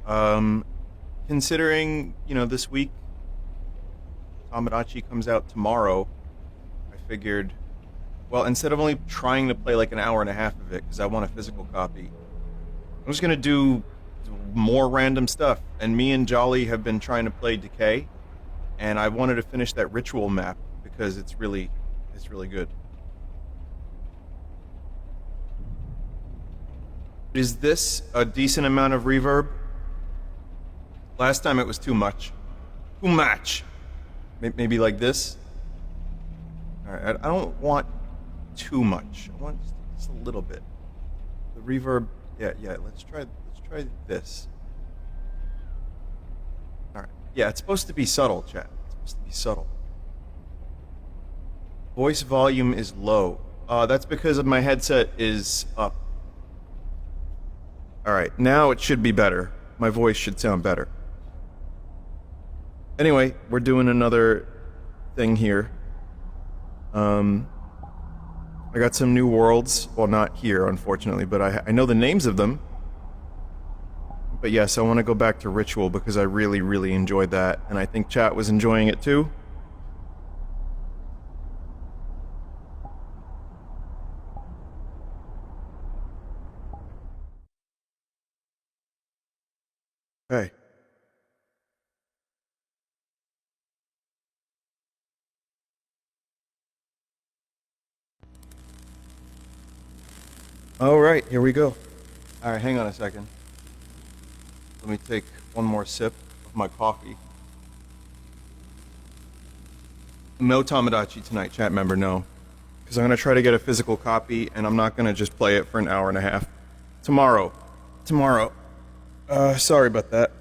Um, Considering, this week Tamagotchi comes out tomorrow, I figured, well, instead of only trying to play like an hour and a half of it because I want a physical copy, I'm just gonna do more random stuff. And me and Jolly have been trying to play Decay, and I wanted to finish that ritual map because it's really good. Is this a decent amount of reverb? Last time it was too much. Too much. Maybe like this. All right. I don't want too much. I want just a little bit. The reverb. Yeah. Let's try this. All right. Yeah, it's supposed to be subtle, chat. It's supposed to be subtle. Voice volume is low. That's because of my headset is up. All right. Now it should be better. My voice should sound better. Anyway, we're doing another thing here. I got some new worlds. Well, not here, unfortunately, but I know the names of them. But yes, I want to go back to Ritual because I really, really enjoyed that, and I think chat was enjoying it too. Okay. All right, here we go. All right, hang on a second. Let me take one more sip of my coffee. No Tamagotchi tonight, chat member, no. Because I'm going to try to get a physical copy, and I'm not going to just play it for an hour and a half. Tomorrow. Sorry about that.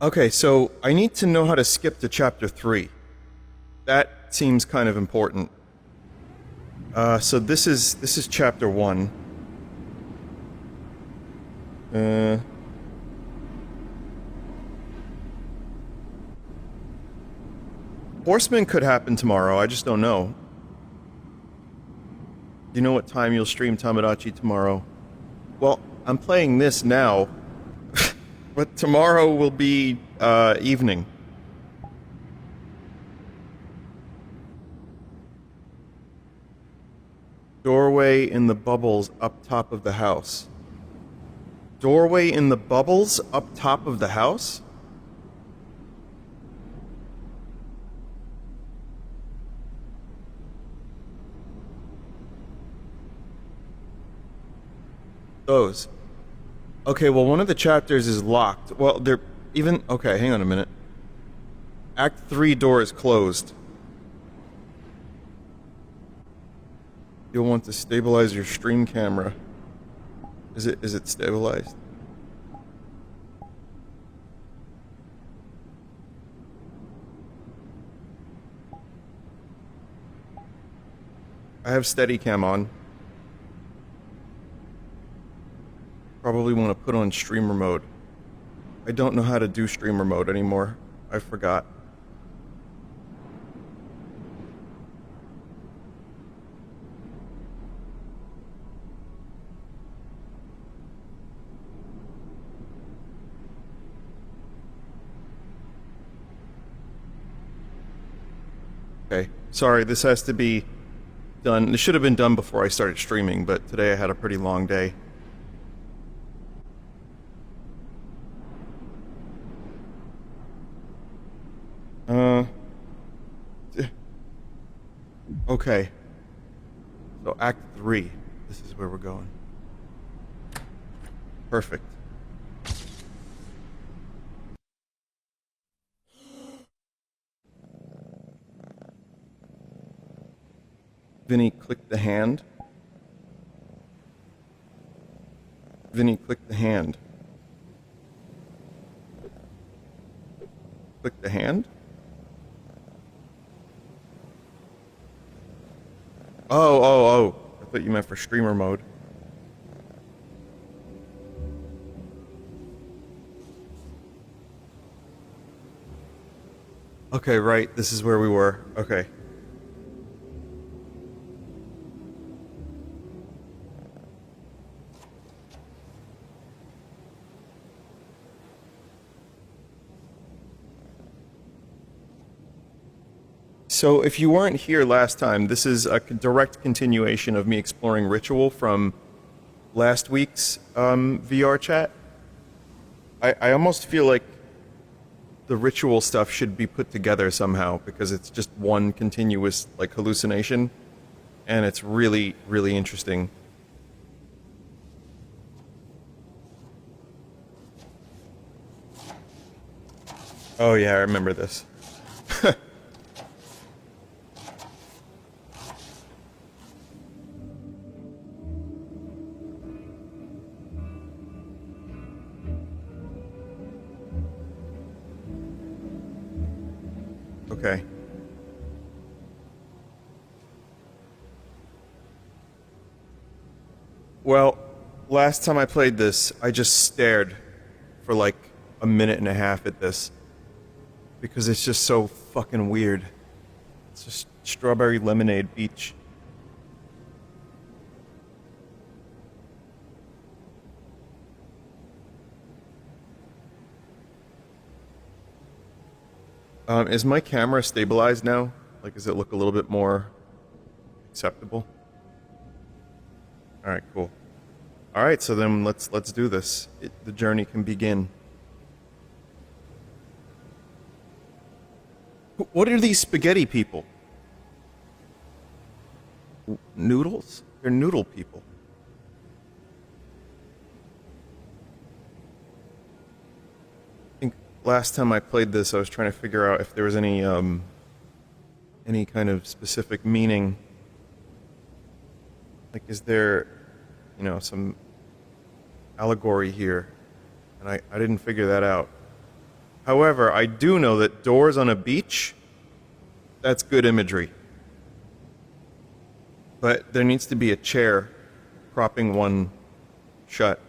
Okay, so I need to know how to skip to chapter 3. That seems kind of important. So this is chapter 1. Horseman could happen tomorrow, I just don't know. Do you know what time you'll stream Tamagotchi tomorrow? Well, I'm playing this now, but tomorrow will be, evening. Doorway in the bubbles up top of the house. Doorway in the bubbles up top of the house? Those. Okay, well, one of the chapters is locked. Well, they're even... Okay, hang on a minute. Act 3 door is closed. You'll want to stabilize your stream camera. Is it stabilized? I have Steadicam on. Probably want to put on streamer mode. I don't know how to do streamer mode anymore. I forgot. Okay. Sorry, this has to be done. This should have been done before I started streaming, but today I had a pretty long day. Okay. So Act 3. This is where we're going. Perfect. Vinny, click the hand. Vinny, click the hand. Click the hand? Oh. I thought you meant for streamer mode. Okay, right. This is where we were. Okay. So, if you weren't here last time, this is a direct continuation of me exploring Ritual from last week's VR chat. I almost feel like the Ritual stuff should be put together somehow because it's just one continuous like hallucination, and it's really, really interesting. Oh yeah, I remember this. Okay. Well, last time I played this, I just stared for like a minute and a half at this because it's just so fucking weird. It's just strawberry lemonade beach. Is my camera stabilized now? Like, does it look a little bit more acceptable? All right, cool. All right, so then let's do this. The journey can begin. What are these spaghetti people? Noodles? They're noodle people. I think last time I played this, I was trying to figure out if there was any kind of specific meaning. Like, is there, some allegory here? And I didn't figure that out. However, I do know that doors on a beach, that's good imagery. But there needs to be a chair propping one shut.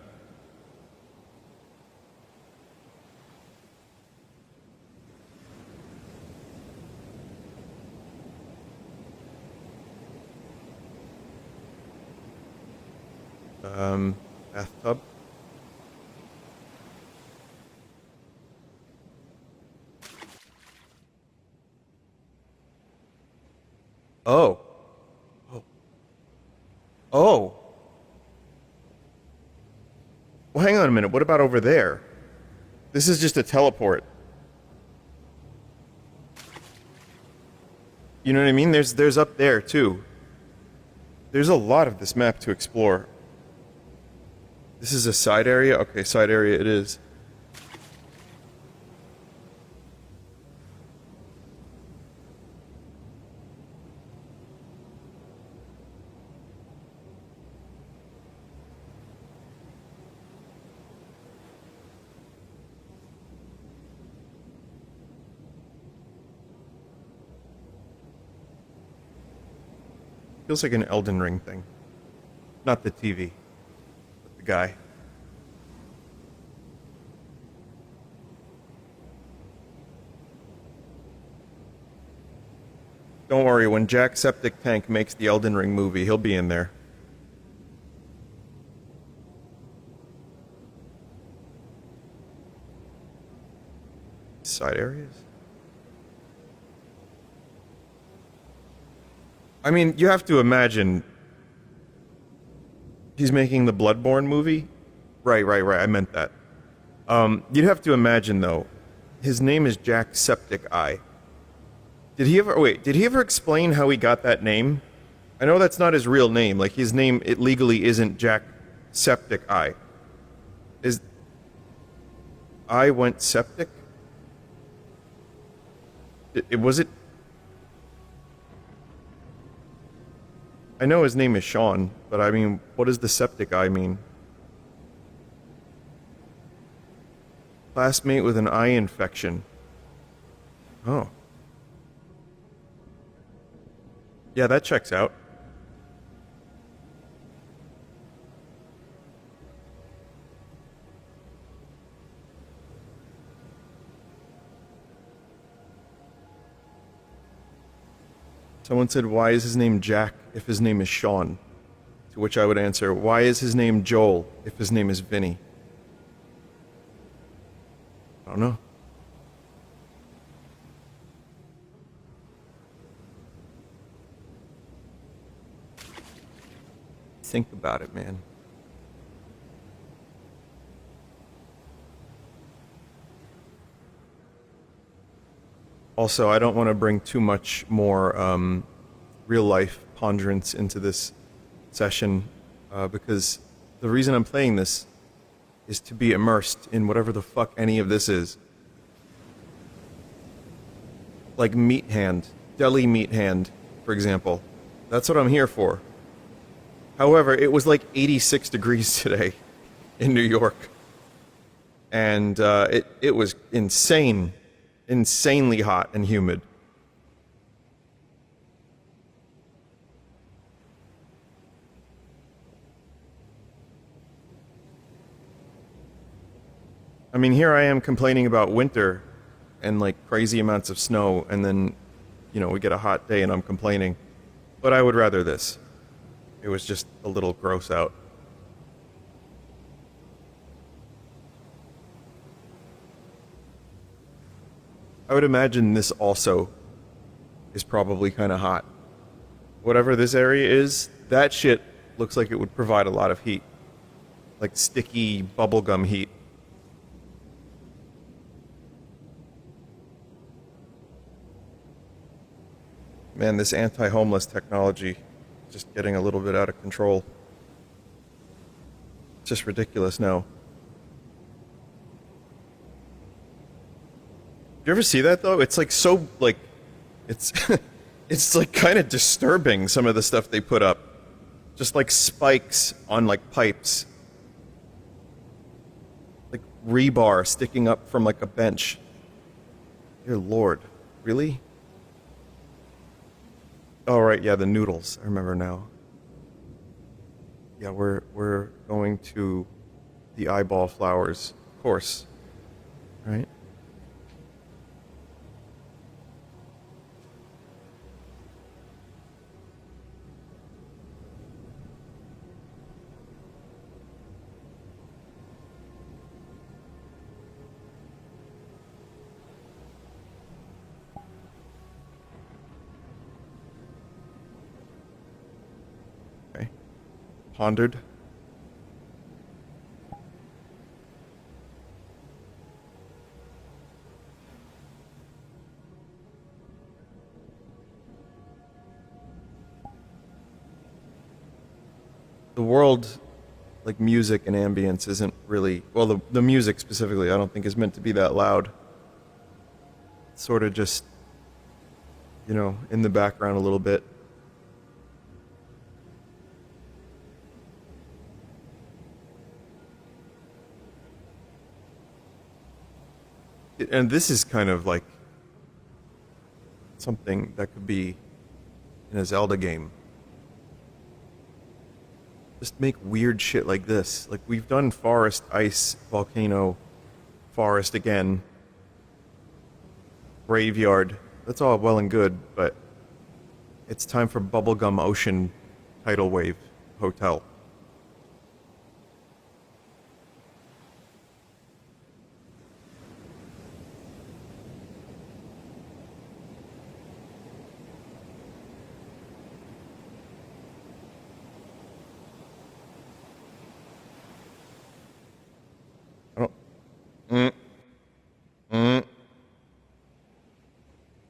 Bathtub. Oh. Oh. Oh. Well, hang on a minute. What about over there? This is just a teleport. You know what I mean? There's up there too. There's a lot of this map to explore. This is a side area? Okay, side area it is. Feels like an Elden Ring thing. Not the TV, but the guy. Don't worry, when Jacksepticeye makes the Elden Ring movie, he'll be in there. Side areas? I mean, you have to imagine he's making the Bloodborne movie. Right. I meant that. You'd have to imagine though, his name is Jacksepticeye. Did he ever explain how he got that name? I know that's not his real name. Like his name, it legally isn't Jacksepticeye. Is I went septic? Was it? I know his name is Sean, but I mean, what does the septic eye mean? Classmate with an eye infection. Oh. Yeah, that checks out. Someone said, why is his name Jack if his name is Sean? To which I would answer, why is his name Joel if his name is Vinny? I don't know. Think about it, man. Also, I don't want to bring too much more real-life ponderance into this session because the reason I'm playing this is to be immersed in whatever the fuck any of this is. Like Meat Hand, Deli Meat Hand, for example. That's what I'm here for. However, it was like 86 degrees today in New York. And it was insanely hot and humid. I mean, here I am complaining about winter and like crazy amounts of snow, and then, you know, we get a hot day and I'm complaining. But I would rather this. It was just a little gross out. I would imagine this also is probably kind of hot. Whatever this area is, that shit looks like it would provide a lot of heat. Like sticky bubblegum heat. Man, this anti-homeless technology is just getting a little bit out of control. It's just ridiculous now. Do you ever see that though? It's like so like it's it's like kind of disturbing, some of the stuff they put up. Just like spikes on like pipes. Like rebar sticking up from like a bench. Dear Lord, really? Oh right, yeah, the noodles. I remember now. Yeah, we're going to the eyeball flowers course, right? Okay. Pondered. The world, like music and ambience, isn't really, well, the music specifically, I don't think is meant to be that loud. It's sort of just, you know, in the background a little bit. And this is kind of like something that could be in a Zelda game. Just make weird shit like this. Like we've done forest, ice, volcano, forest again, graveyard. That's all well and good, but it's time for bubblegum ocean tidal wave hotel.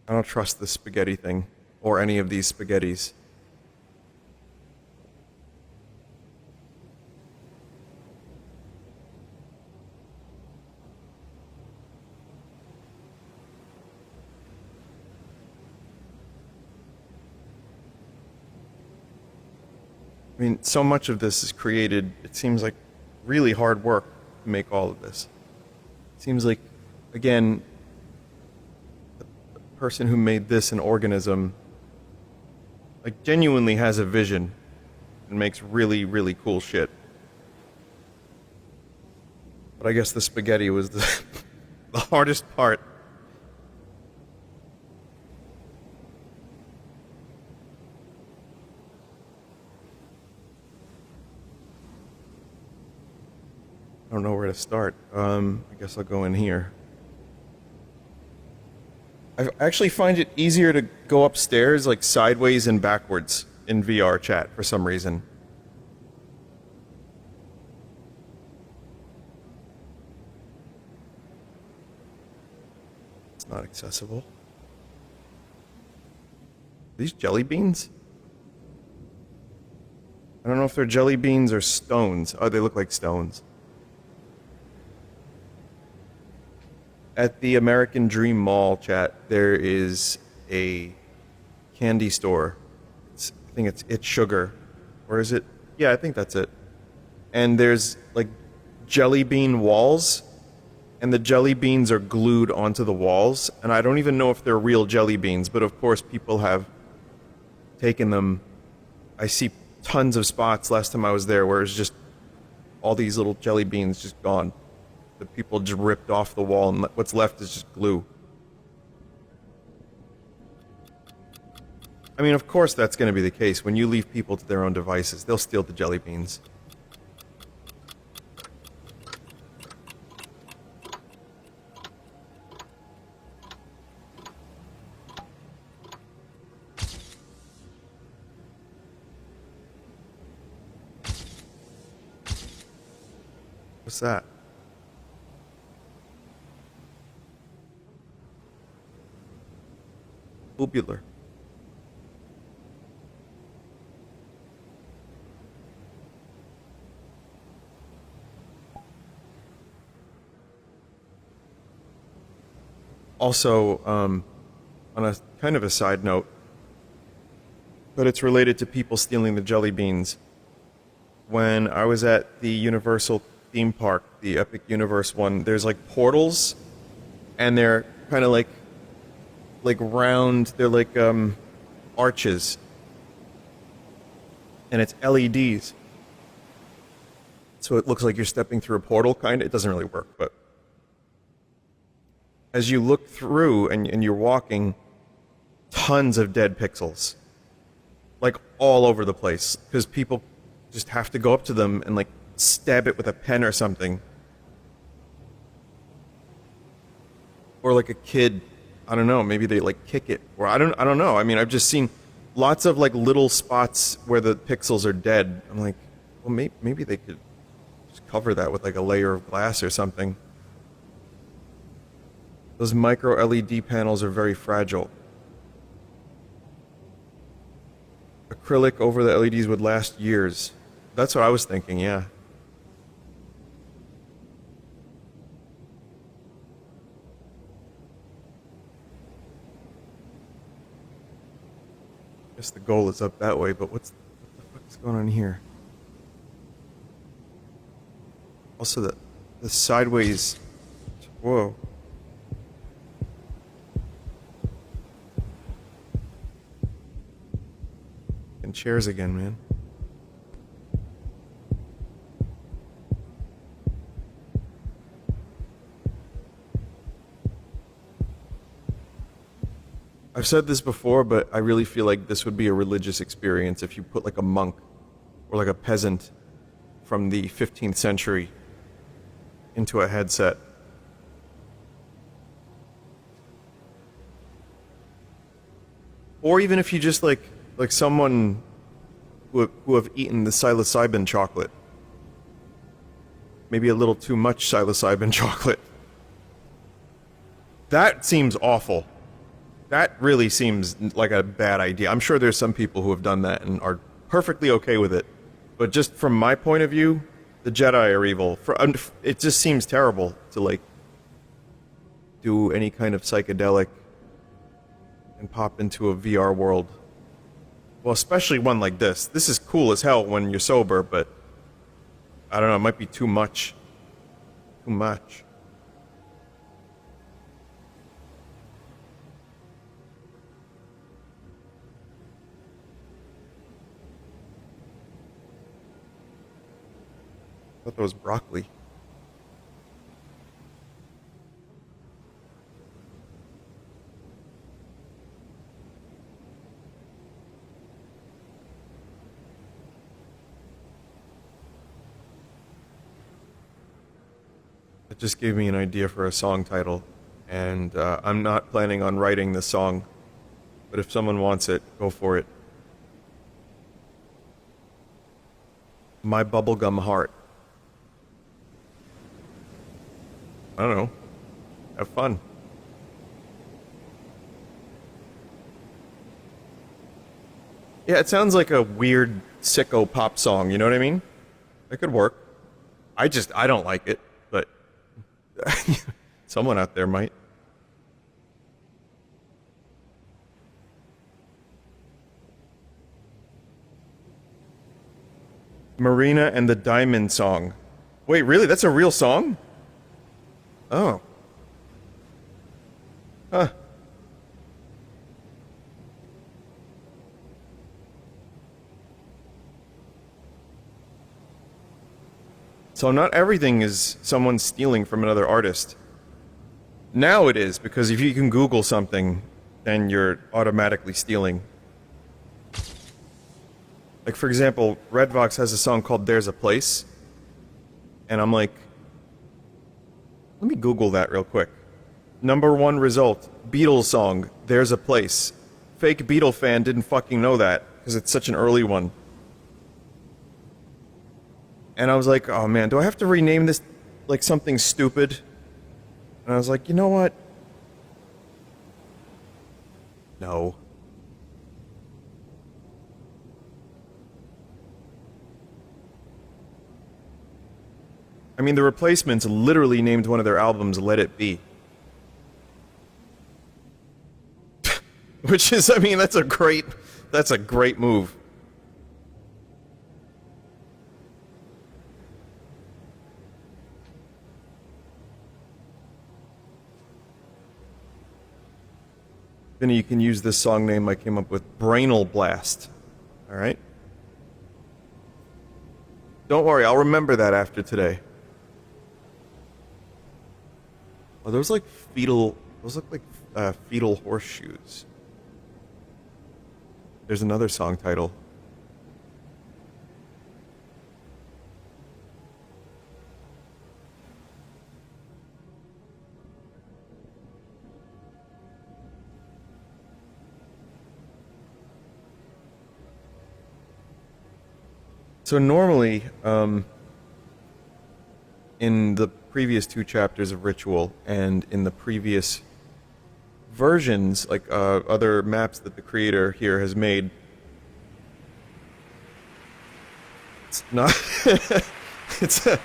I don't trust this spaghetti thing, or any of these spaghettis. I mean, so much of this is created, it seems like really hard work to make all of this. It seems like, again, person who made this an organism like genuinely has a vision and makes really, really cool shit. But I guess the spaghetti was the hardest part. I don't know where to start. I guess I'll go in here. I actually find it easier to go upstairs like sideways and backwards in VRChat for some reason. It's not accessible. These jelly beans? I don't know if they're jelly beans or stones. Oh, they look like stones. At the American Dream Mall, chat, there is a candy store. I think it's Sugar. Or is it? Yeah, I think that's it. And there's like jelly bean walls, and the jelly beans are glued onto the walls. And I don't even know if they're real jelly beans, but of course people have taken them. I see tons of spots last time I was there where it's just all these little jelly beans just gone. The people just ripped off the wall, and what's left is just glue. I mean, of course that's going to be the case. When you leave people to their own devices, they'll steal the jelly beans. What's that? Tubular. Also, on a kind of a side note, but it's related to people stealing the jelly beans. When I was at the Universal theme park, the Epic Universe one, there's like portals, and they're kind of like round. They're like arches, and it's LEDs, so it looks like you're stepping through a portal. Kind of, it doesn't really work, but as you look through and you're walking, tons of dead pixels, like all over the place, because people just have to go up to them and like stab it with a pen or something. Or like a kid, I don't know, maybe they like kick it, or I don't know. I mean, I've just seen lots of like little spots where the pixels are dead. I'm like, well, maybe they could just cover that with like a layer of glass or something. Those micro LED panels are very fragile. Acrylic over the LEDs would last years. That's what I was thinking, yeah. I guess the goal is up that way, but what the fuck is going on here? Also, the sideways. Whoa. And chairs again, man. I've said this before, but I really feel like this would be a religious experience if you put like a monk or like a peasant from the 15th century into a headset. Or even if you just like someone who have eaten the psilocybin chocolate. Maybe a little too much psilocybin chocolate. That seems awful. That really seems like a bad idea. I'm sure there's some people who have done that and are perfectly okay with it. But just from my point of view, the Jedi are evil. It just seems terrible to like do any kind of psychedelic and pop into a VR world. Well, especially one like this. This is cool as hell when you're sober, but I don't know, it might be too much. Too much. I thought that was broccoli. It just gave me an idea for a song title, and I'm not planning on writing this song, but if someone wants it, go for it. My Bubblegum Heart. I don't know. Have fun. Yeah, it sounds like a weird sicko pop song, you know what I mean? That could work. I don't like it, but someone out there might. Marina and the Diamond Song. Wait, really? That's a real song? Oh. Huh. So not everything is someone stealing from another artist. Now it is, because if you can Google something, then you're automatically stealing. Like, for example, Redvox has a song called There's a Place. And I'm like, let me Google that real quick. #1 result, Beatles song, There's a Place. Fake Beatle fan didn't fucking know that, because it's such an early one. And I was like, oh man, do I have to rename this like something stupid? And I was like, you know what? No. I mean, the Replacements literally named one of their albums Let It Be. Which is, I mean, that's a great move. Vinny, you can use this song name I came up with, Brainal Blast. Alright? Don't worry, I'll remember that after today. Oh, those look like fetal horseshoes. There's another song title. So normally, in the previous 2 chapters of Ritual and in the previous versions, like other maps that the creator here has made, it's not. It's a.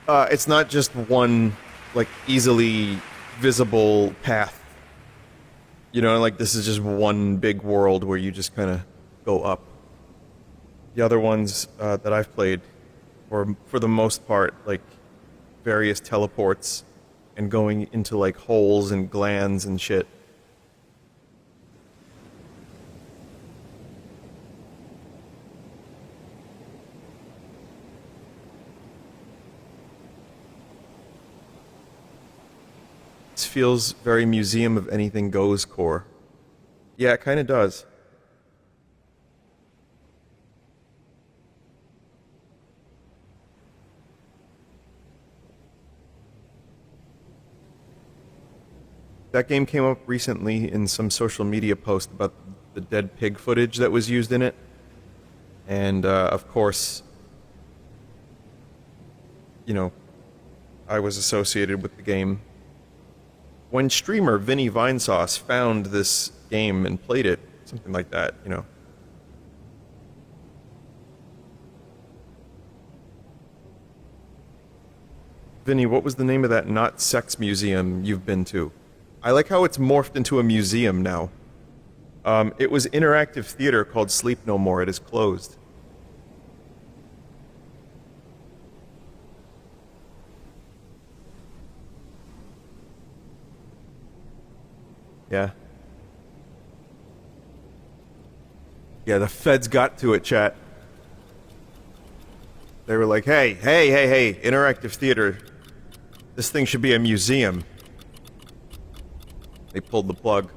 It's not just one like easily visible path. You know, like this is just one big world where you just kind of go up. The other ones that I've played were, for the most part, like various teleports and going into like holes and glands and shit. This feels very Museum of Anything Goes core. Yeah, it kind of does. That game came up recently in some social media post about the dead pig footage that was used in it. And, of course, you know, I was associated with the game. When streamer Vinny Vinesauce found this game and played it, something like that, you know. Vinny, what was the name of that not sex museum you've been to? I like how it's morphed into a museum now. It was interactive theater called Sleep No More. It is closed. Yeah. Yeah, the feds got to it, chat. They were like, hey, interactive theater. This thing should be a museum. They pulled the plug.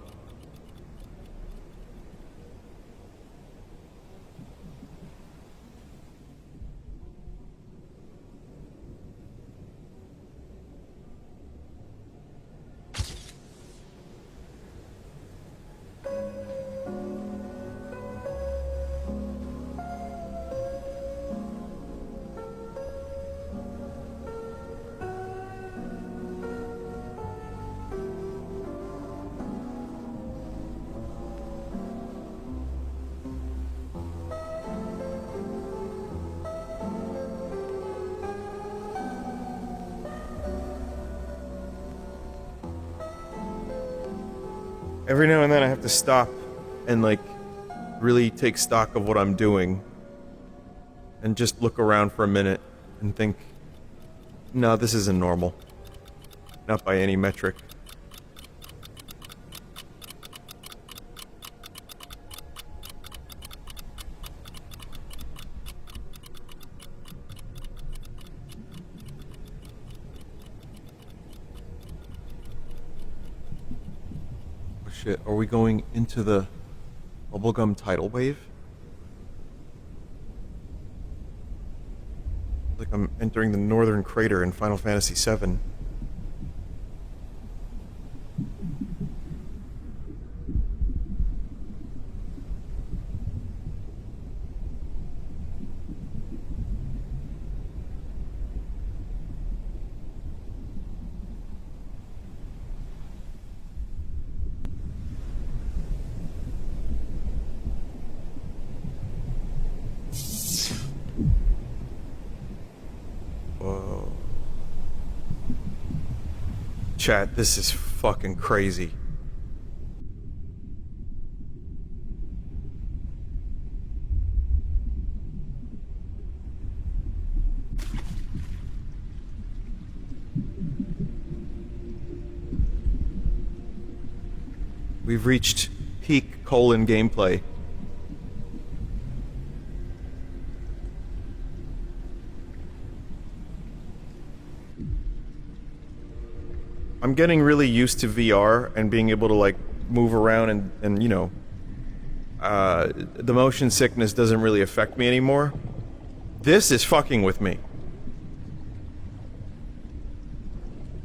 Every now and then I have to stop and, like, really take stock of what I'm doing. And just look around for a minute and think, no, this isn't normal. Not by any metric. Oh shit, are we going into the bubblegum tidal wave? Like I'm entering the northern crater in Final Fantasy VII. Whoa. Chat, this is fucking crazy. We've reached peak colon gameplay. I'm getting really used to VR and being able to, like, move around and you know, the motion sickness doesn't really affect me anymore. This is fucking with me.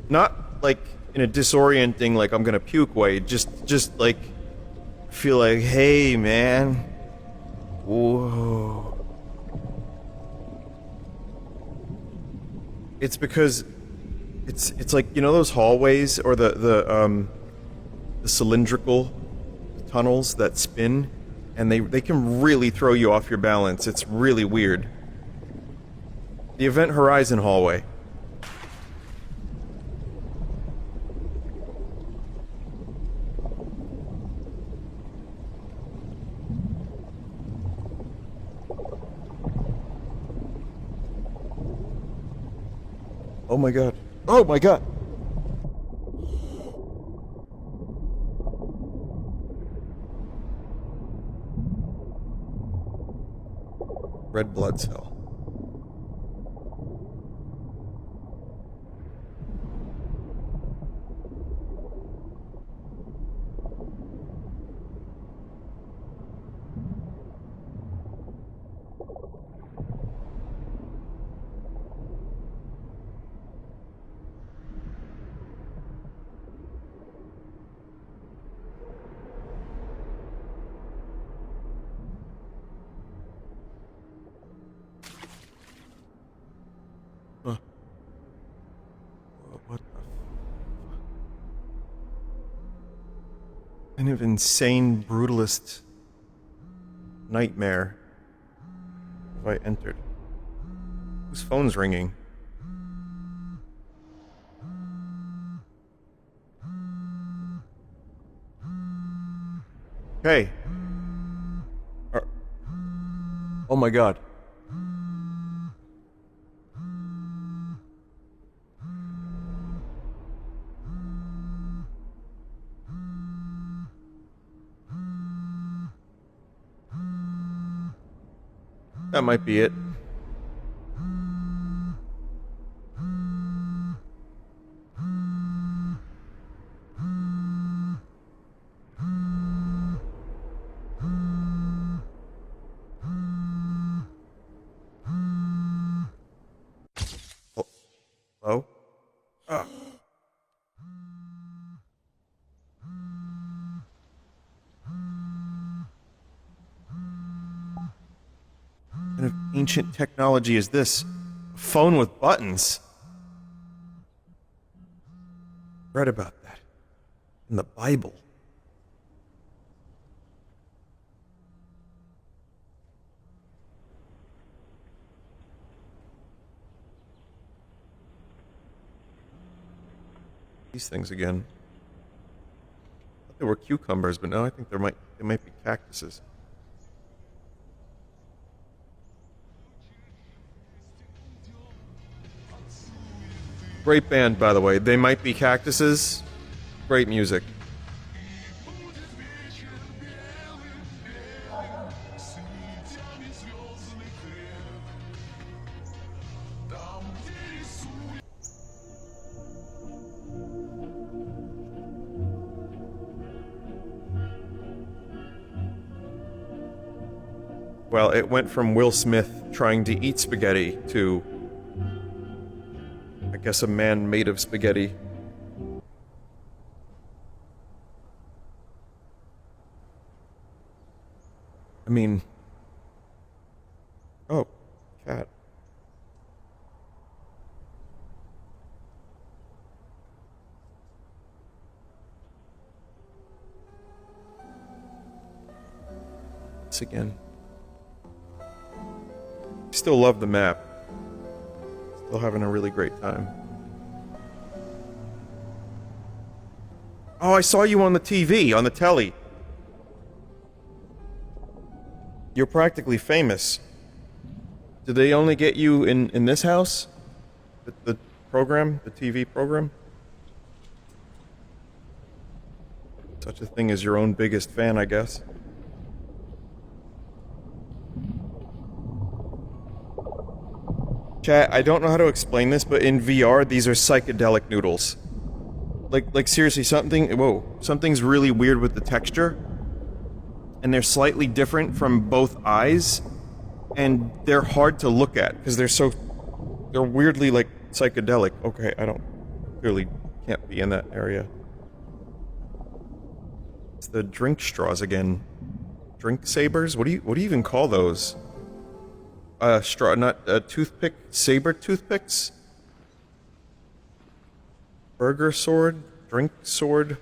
Not, like, in a disorienting, like, I'm gonna puke way, just, like, feel like, hey, man. Whoa. It's because it's like, you know those hallways or the cylindrical tunnels that spin, and they can really throw you off your balance. It's really weird. The Event Horizon hallway. Oh my god. Oh my god! Red blood cell. What the kind of insane brutalist nightmare have I entered? Whose phone's ringing? Hey. Oh my god. That might be it. Hello? Ah. What kind of ancient technology is this? A phone with buttons? Read about that in the Bible. These things again. there were cucumbers, but no, I think they might be cactuses. Great band, by the way. They Might Be Cactuses. Great music. Well, it went from Will Smith trying to eat spaghetti to, I guess, a man made of spaghetti. I mean... Oh, cat. This again. Still love the map. Still having a really great time. Oh, I saw you on the TV, on the telly. You're practically famous. Did they only get you in this house? The program? The TV program? Such a thing as your own biggest fan, I guess. Chat, I don't know how to explain this, but in VR, these are psychedelic noodles. Like seriously, something's really weird with the texture. And they're slightly different from both eyes. And they're hard to look at, because they're weirdly, like, psychedelic. Okay, clearly can't be in that area. It's the drink straws again. Drink sabers? What do you even call those? Toothpick, saber toothpicks? Burger sword? Drink sword?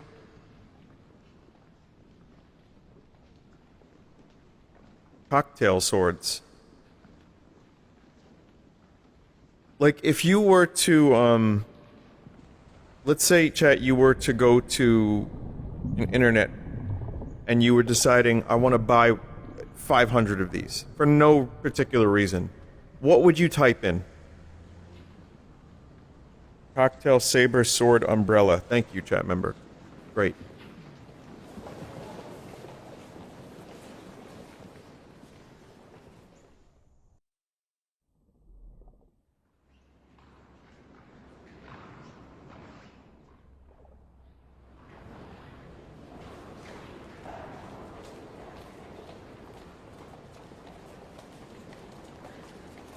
Cocktail swords. Like, if you were to, let's say, chat, you were to go to an internet and you were deciding, I want to buy 500 of these for no particular reason. What would you type in? Cocktail, saber, sword, umbrella. Thank you, chat member. Great.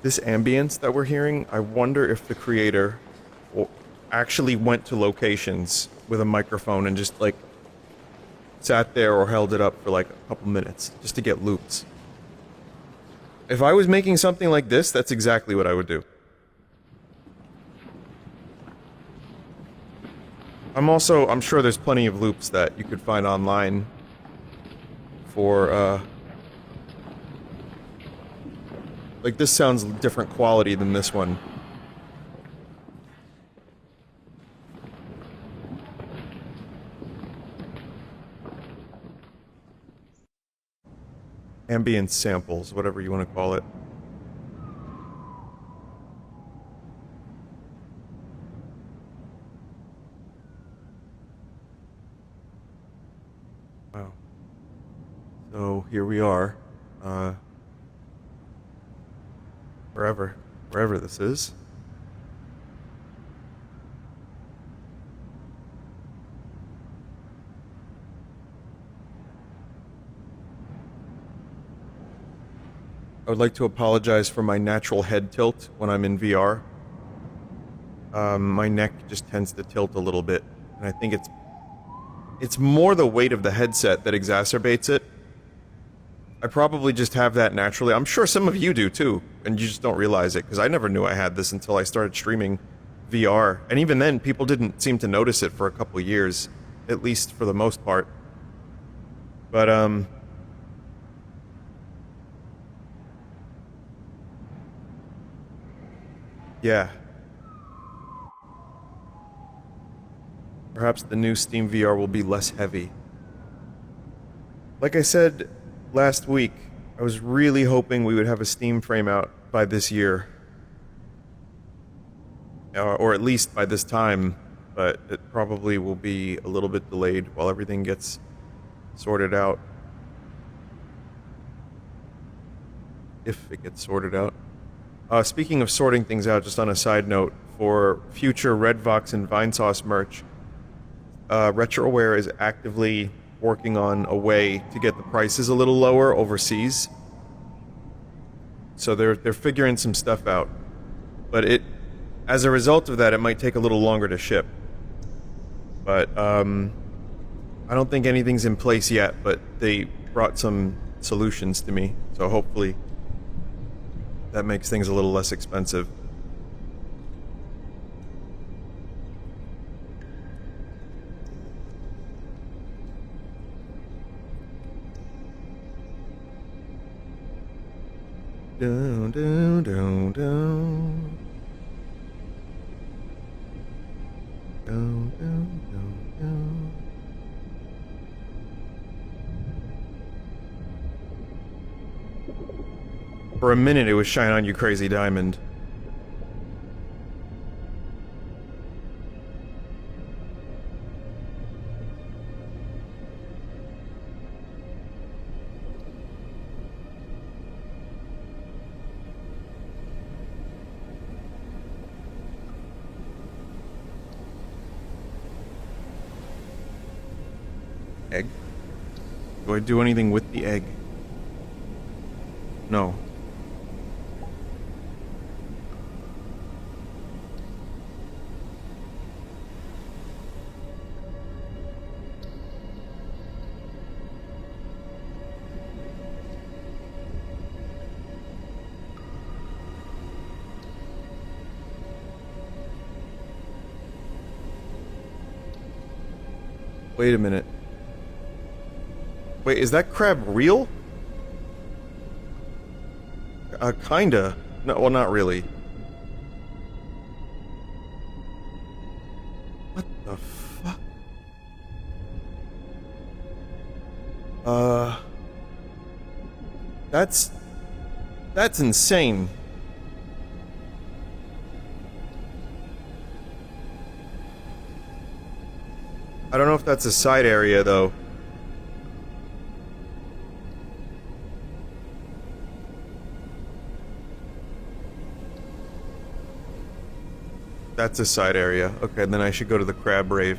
This ambience that we're hearing, I wonder if the creator actually went to locations with a microphone and just, like, sat there or held it up for, like, a couple minutes just to get loops. If I was making something like this, that's exactly what I would do. I'm sure there's plenty of loops that you could find online for, like, this sounds different quality than this one. Ambient samples, whatever you want to call it. Wow. So, here we are. Wherever this is. I would like to apologize for my natural head tilt when I'm in VR. My neck just tends to tilt a little bit, and I think it's more the weight of the headset that exacerbates it. I probably just have that naturally. I'm sure some of you do too, and you just don't realize it, because I never knew I had this until I started streaming VR. And even then, people didn't seem to notice it for a couple years, at least for the most part. But, yeah. Perhaps the new Steam VR will be less heavy. Like I said last week, I was really hoping we would have a Steam frame out by this year. Or at least by this time, but it probably will be a little bit delayed while everything gets sorted out. If it gets sorted out. Speaking of sorting things out, just on a side note, for future Redvox and Vinesauce merch, Retroware is actively working on a way to get the prices a little lower overseas. So they're figuring some stuff out. But as a result of that, it might take a little longer to ship. But I don't think anything's in place yet, but they brought some solutions to me, so hopefully that makes things a little less expensive. Down, down, down, down. Down, down, down, down. For a minute, it was Shine On You Crazy Diamond. Egg? Do I do anything with the egg? No. Wait a minute. Wait, is that crab real? Kinda. No, well, not really. What the fuck? That's insane. I don't know if that's a side area, though. That's a side area. Okay, then I should go to the crab rave.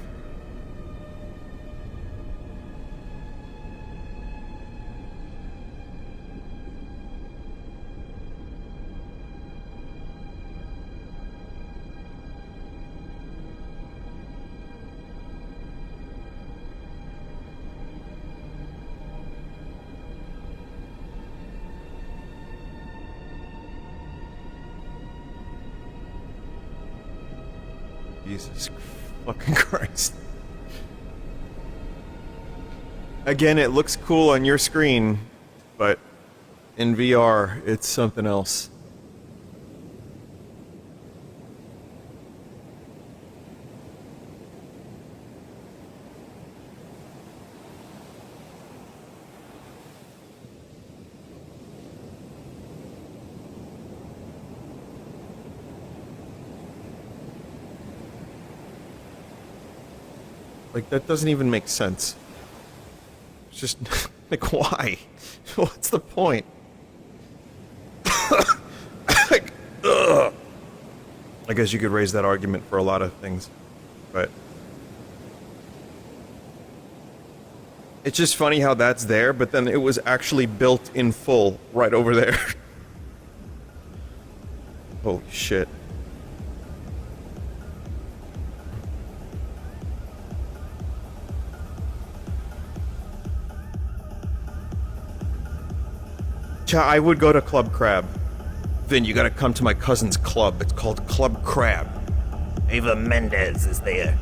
Jesus fucking Christ. Again, it looks cool on your screen, but in VR, it's something else. Like, that doesn't even make sense. It's just, like, why? What's the point? Like, ugh. I guess you could raise that argument for a lot of things, but... It's just funny how that's there, but then it was actually built in full right over there. Holy shit. I would go to Club Crab. Vin, you gotta come to my cousin's club. It's called Club Crab. Ava Mendez is there.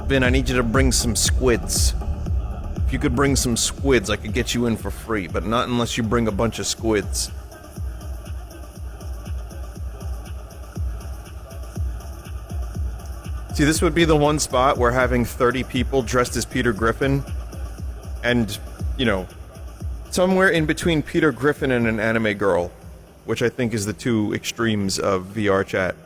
Vin, I need you to bring some squids. If you could bring some squids, I could get you in for free, but not unless you bring a bunch of squids. See, this would be the one spot where having 30 people dressed as Peter Griffin and, you know, somewhere in between Peter Griffin and an anime girl, which I think is the two extremes of VRChat.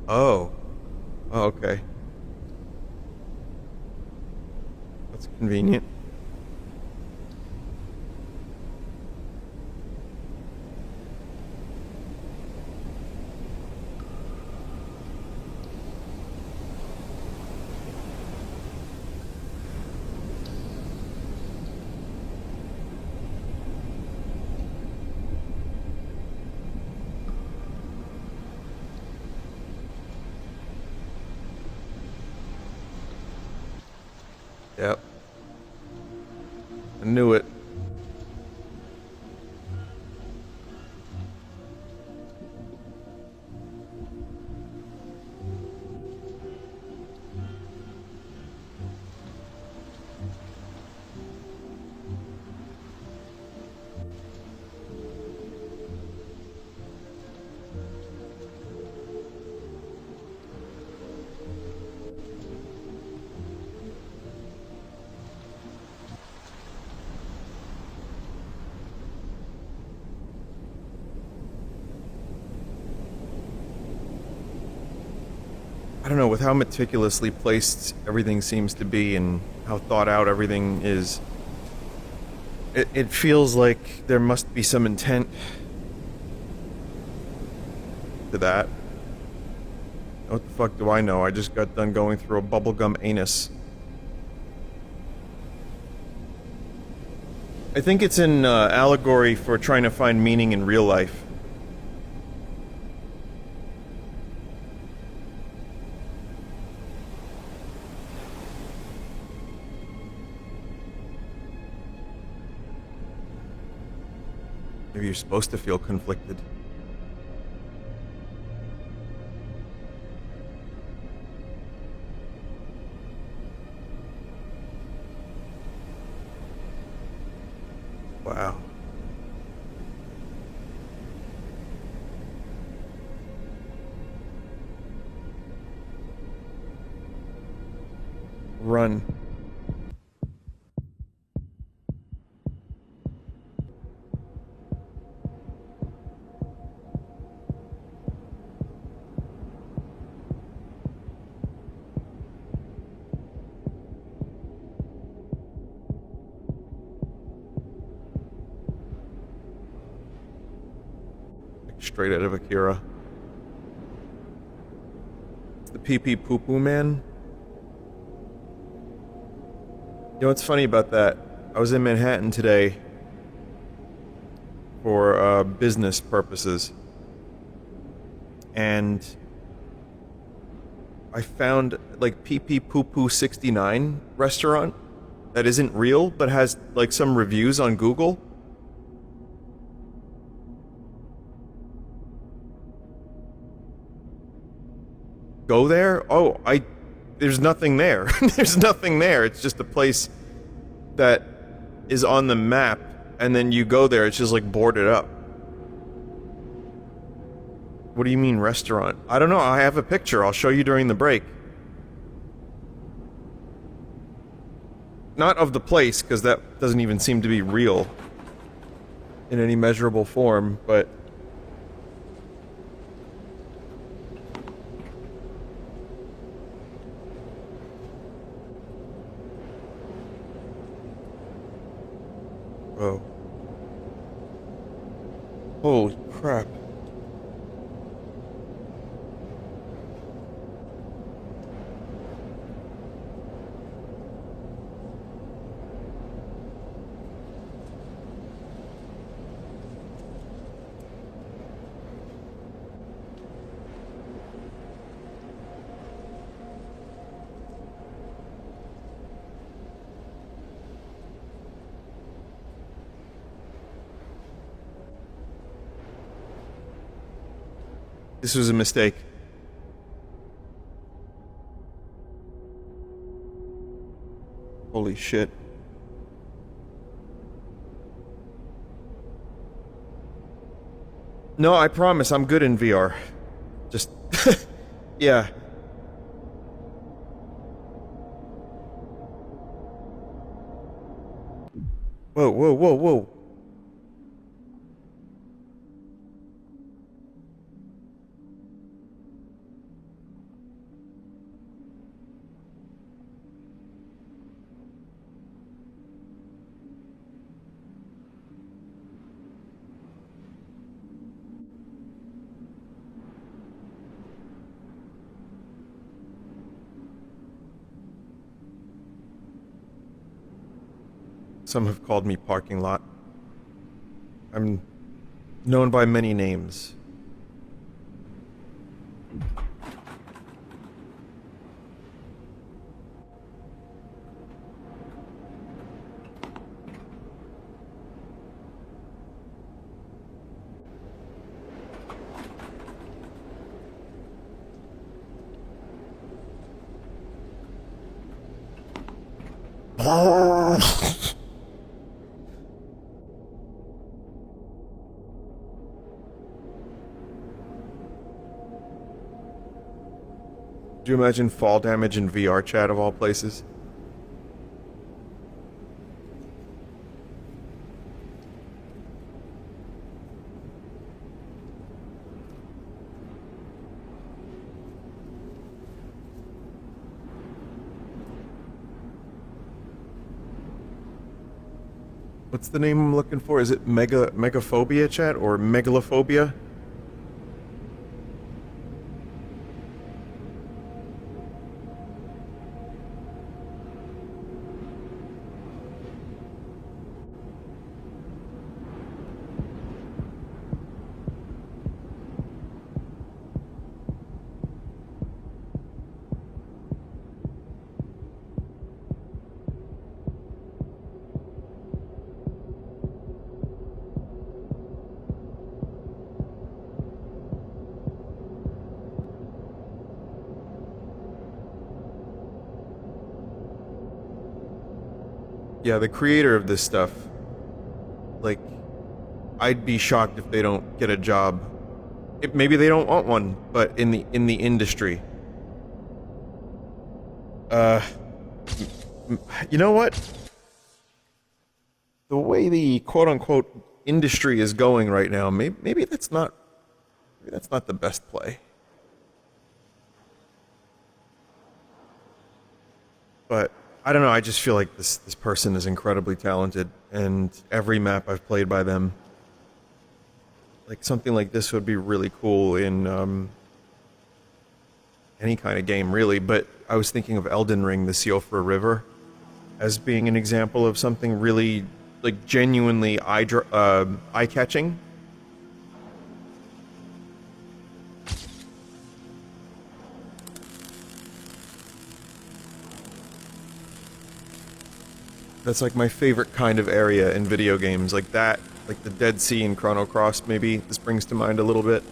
Oh. Oh, okay. That's convenient. Yep. I knew it. I don't know, with how meticulously placed everything seems to be and how thought out everything is, it feels like there must be some intent to that. What the fuck do I know? I just got done going through a bubblegum anus. I think it's an allegory for trying to find meaning in real life. Maybe you're supposed to feel conflicted. Wow. Run. Straight out of Akira. It's the pee-pee poo-poo man. You know what's funny about that? I was in Manhattan today for business purposes, and I found like pee-pee poo-poo 69 restaurant that isn't real but has like some reviews on Google. Go there? Oh, there's nothing there. There's nothing there. It's just a place that is on the map, and then you go there, it's just like boarded up. What do you mean restaurant? I don't know, I have a picture. I'll show you during the break. Not of the place, because that doesn't even seem to be real in any measurable form, but oh. Holy crap. This was a mistake. Holy shit. No, I promise I'm good in VR. Just... yeah. Whoa, whoa, whoa, whoa. Some have called me parking lot. I'm known by many names. Do you imagine fall damage in VRChat of all places? What's the name I'm looking for? Is it megaphobia chat or megalophobia? Yeah, the creator of this stuff, like, I'd be shocked if they don't get a job. Maybe they don't want one, but in the industry. You know what? The way the quote-unquote industry is going right now, maybe that's not the best play. But I don't know, I just feel like this person is incredibly talented, and every map I've played by them, like something like this would be really cool in any kind of game, really. But I was thinking of Elden Ring, the Siofra River, as being an example of something really, like, genuinely eye-catching. That's like my favorite kind of area in video games, like that, like the Dead Sea in Chrono Cross, maybe this brings to mind a little bit.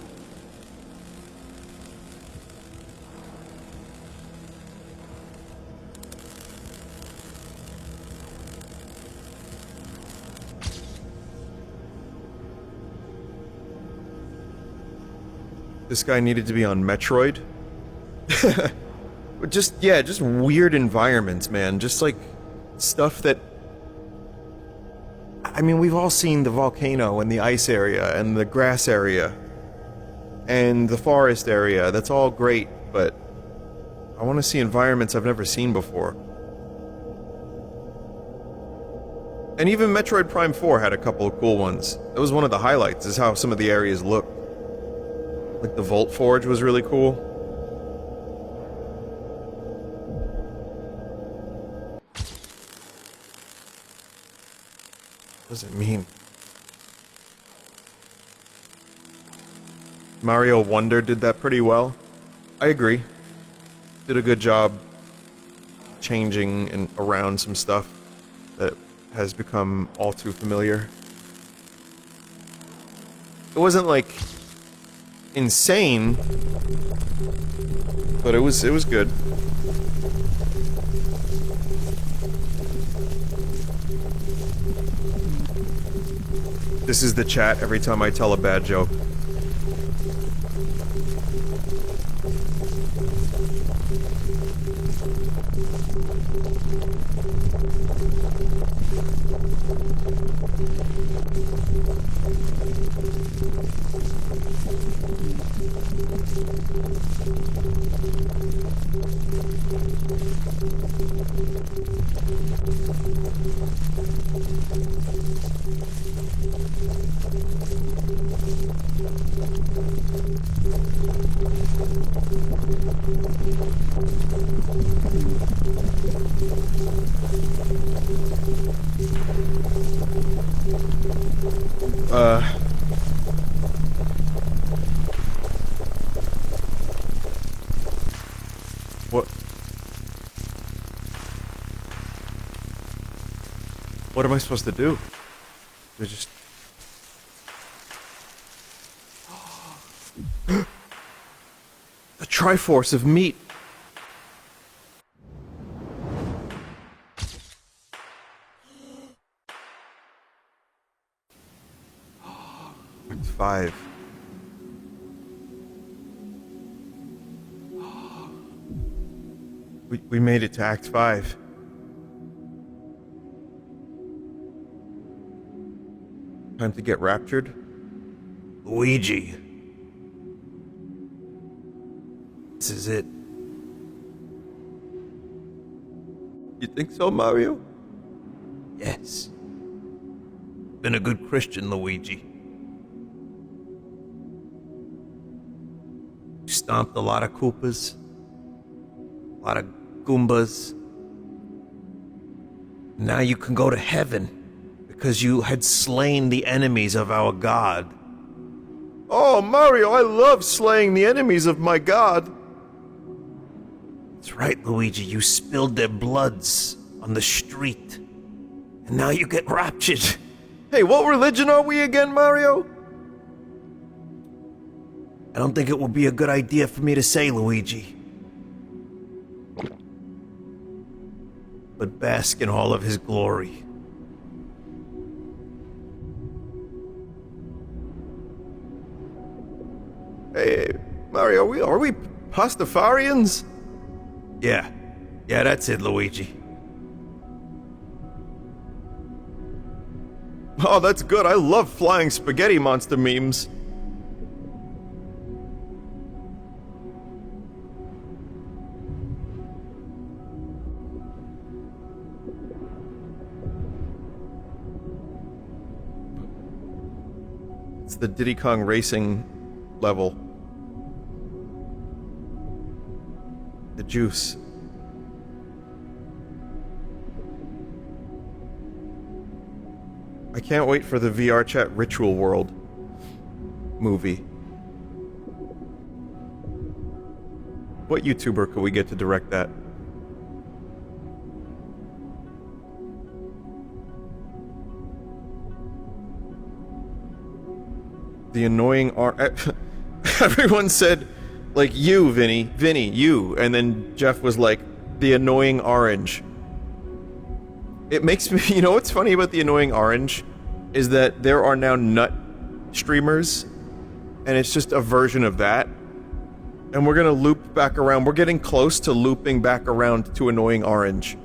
This guy needed to be on Metroid. Just weird environments, man. Just like stuff that... I mean, we've all seen the volcano and the ice area and the grass area and the forest area. That's all great, but I want to see environments I've never seen before. And even Metroid Prime 4 had a couple of cool ones. That was one of the highlights, is how some of the areas looked. Like the Volt Forge was really cool. What does it mean? Mario Wonder did that pretty well. I agree. Did a good job changing and around some stuff that has become all too familiar. It wasn't like insane, but it was good. This is the chat every time I tell a bad joke. What am I supposed to do? They're just... The Triforce of meat. Act 5. We made it to Act 5. Time to get raptured? Luigi. This is it. You think so, Mario? Yes. Been a good Christian, Luigi. Stomped a lot of Koopas. A lot of Goombas. Now you can go to heaven. Because you had slain the enemies of our God. Oh, Mario, I love slaying the enemies of my God. That's right, Luigi, you spilled their bloods on the street. And now you get raptured. Hey, what religion are we again, Mario? I don't think it would be a good idea for me to say, Luigi. But bask in all of his glory. Hey, Mario, are we Pastafarians? Yeah, that's it, Luigi. Oh, that's good. I love flying spaghetti monster memes. It's the Diddy Kong Racing level. The juice. I can't wait for the VRChat Ritual World movie. What YouTuber could we get to direct that? The annoying everyone said, like, you, Vinny, you. And then Jeff was like, the annoying orange. It makes me, you know what's funny about the annoying orange? Is that there are now nut streamers, and it's just a version of that. And we're gonna loop back around. We're getting close to looping back around to annoying orange.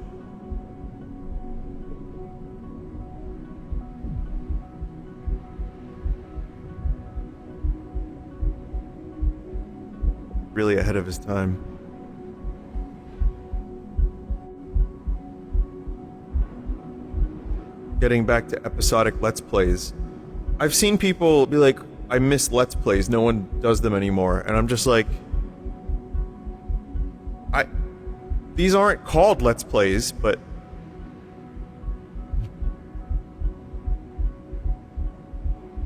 Really ahead of his time. Getting back to episodic Let's Plays. I've seen people be like, I miss Let's Plays, no one does them anymore. And I'm just like... These aren't called Let's Plays, but...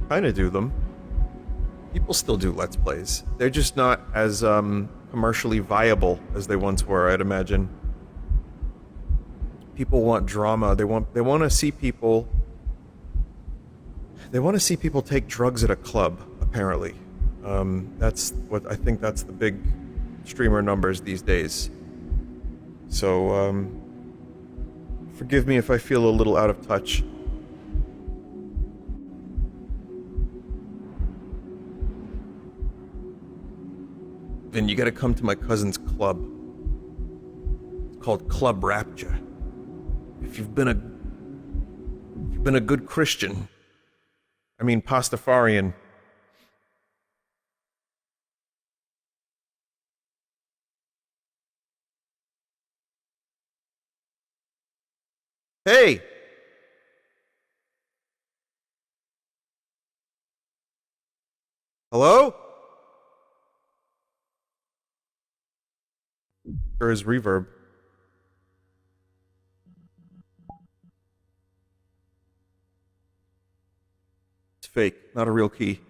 kinda do them. People still do Let's Plays. They're just not as, commercially viable as they once were, I'd imagine. People want drama. They want to see people... They want to see people take drugs at a club, apparently. That's what... I think that's the big streamer numbers these days. So, forgive me if I feel a little out of touch. Vin, you gotta come to my cousin's club. It's called Club Rapture. If you've been a good Christian, I mean Pastafarian. Hey! Hello? Or is reverb? It's fake, not a real key.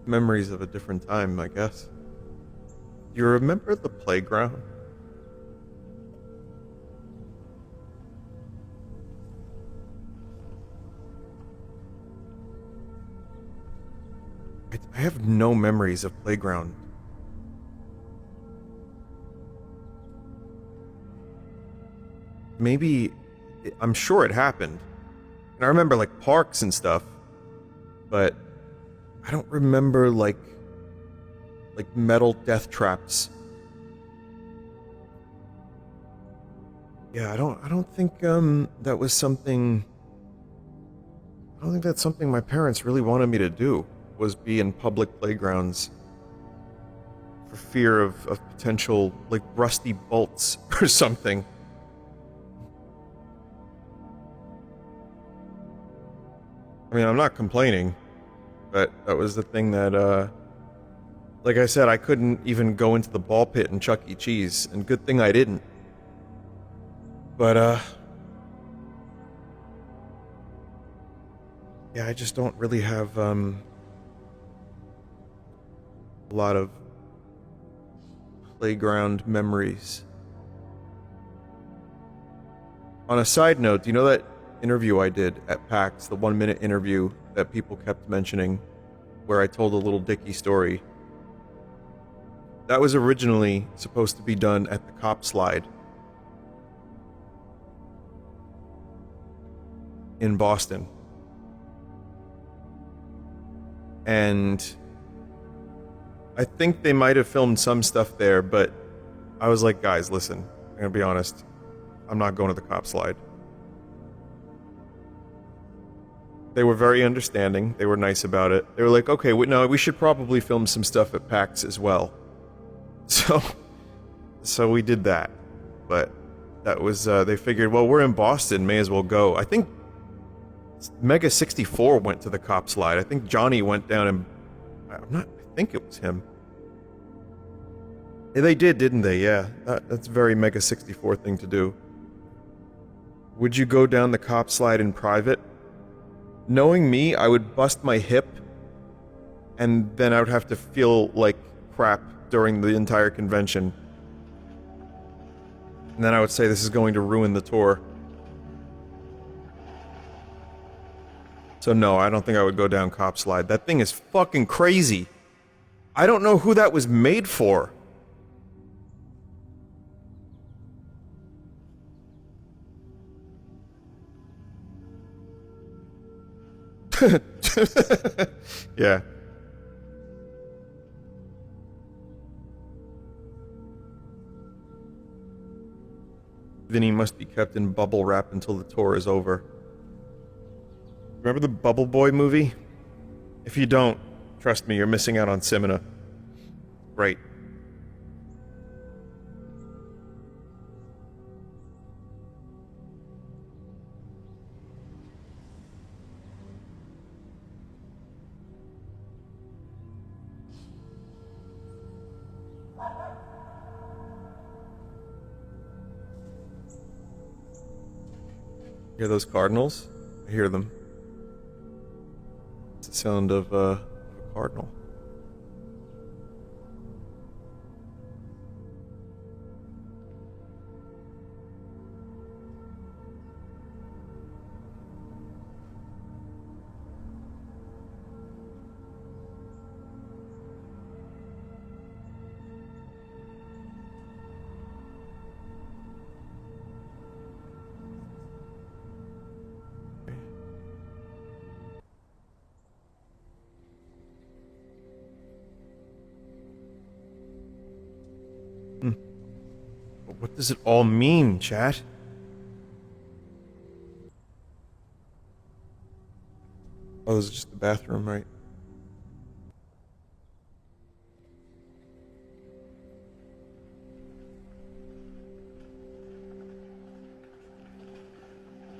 Memories of a different time, I guess. You remember the playground? I have no memories of playground. Maybe, I'm sure it happened. And I remember like parks and stuff, but I don't remember like metal death traps. Yeah, I don't think that was something. I don't think that's something my parents really wanted me to do, was be in public playgrounds for fear of potential like rusty bolts or something. I mean, I'm not complaining. But that was the thing that, like I said, I couldn't even go into the ball pit in Chuck E. Cheese, and good thing I didn't. But, yeah, I just don't really have, a lot of playground memories. On a side note, do you know that interview I did at PAX, the 1-minute interview that people kept mentioning, where I told a little Dicky story? That was originally supposed to be done at the cop slide in Boston. And I think they might have filmed some stuff there, but I was like, guys, listen, I'm gonna be honest, I'm not going to the cop slide. They were very understanding. They were nice about it. They were like, okay, no, we should probably film some stuff at PAX as well. So we did that. But that was, they figured, well, we're in Boston, may as well go. I think Mega 64 went to the cop slide. I think Johnny went down and, I think it was him. Yeah, they did, didn't they? Yeah, that's a very Mega 64 thing to do. Would you go down the cop slide in private? Knowing me, I would bust my hip, and then I would have to feel like crap during the entire convention. And then I would say this is going to ruin the tour. So no, I don't think I would go down cop slide. That thing is fucking crazy. I don't know who that was made for. Yeah. Vinny must be kept in bubble wrap until the tour is over. Remember the Bubble Boy movie? If you don't, trust me, you're missing out on Simina. Right. Hear those cardinals? I hear them. It's the sound of a cardinal. But what does it all mean, chat? Oh, this is just the bathroom, right?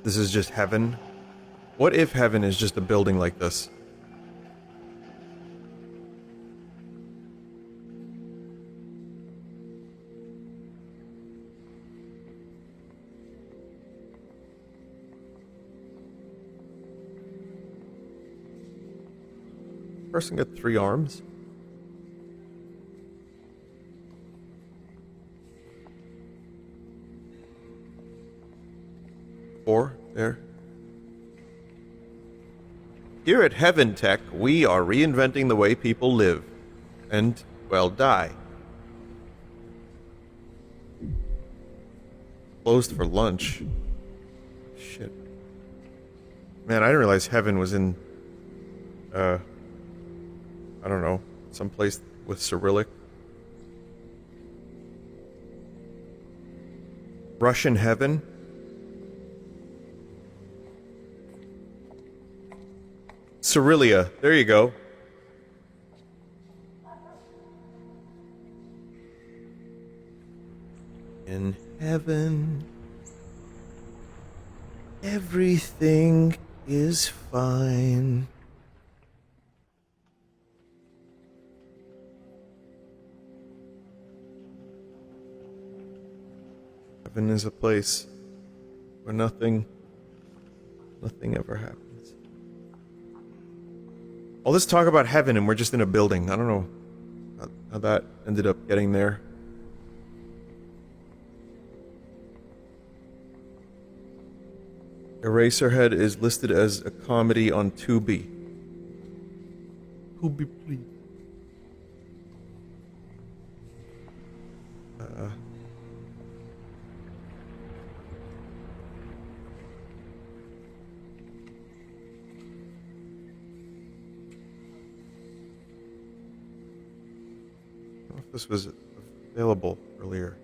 This is just heaven? What if heaven is just a building like this? Person got 3 arms? Four there. Here at Heaven Tech, we are reinventing the way people live. And, well, die. Closed for lunch. Shit. Man, I didn't realize heaven was in, I don't know, someplace with Cyrillic. Russian heaven? Cyrillia, there you go. In heaven, everything is fine. Heaven is a place where nothing ever happens. All this talk about heaven and we're just in a building. I don't know how that ended up getting there. Eraserhead is listed as a comedy on Tubi. Tubi, please. I don't know if this was available earlier.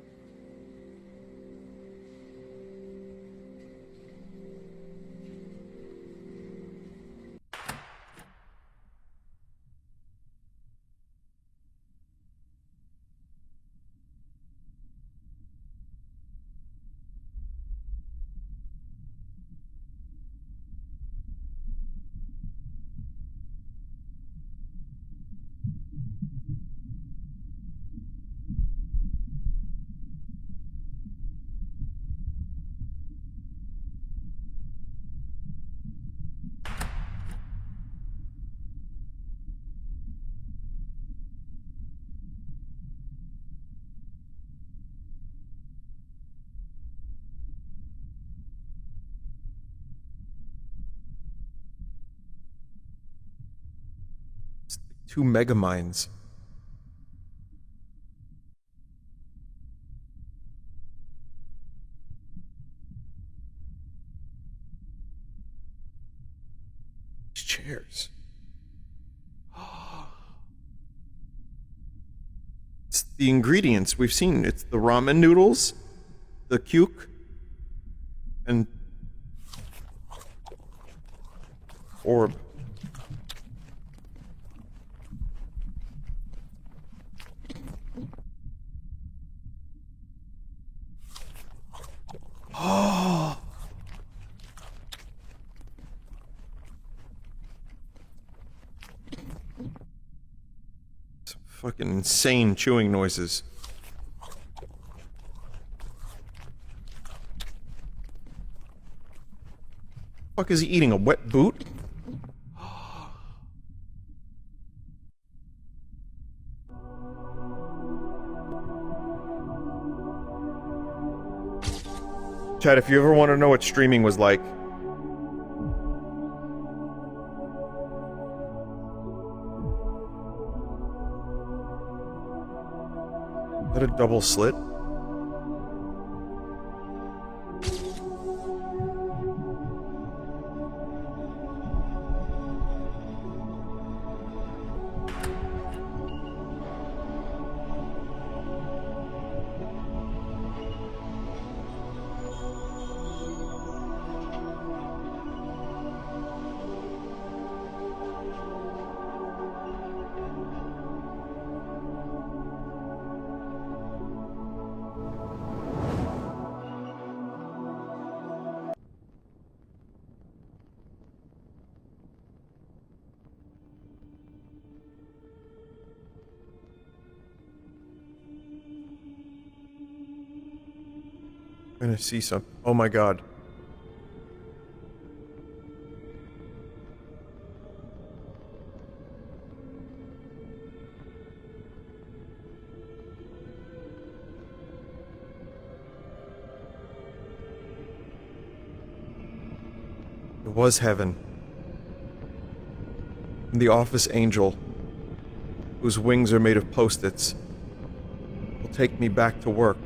It's like 2 megamines. These chairs. It's the ingredients we've seen. It's the ramen noodles, the cuke, and orb. Oh. Some fucking insane chewing noises. Fuck is he eating? A wet boot? Chad, if you ever want to know what streaming was like, is that a double slit? I'm gonna see some. Oh my god. It was heaven. And the office angel, whose wings are made of post-its, will take me back to work.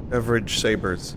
Beverage sabers.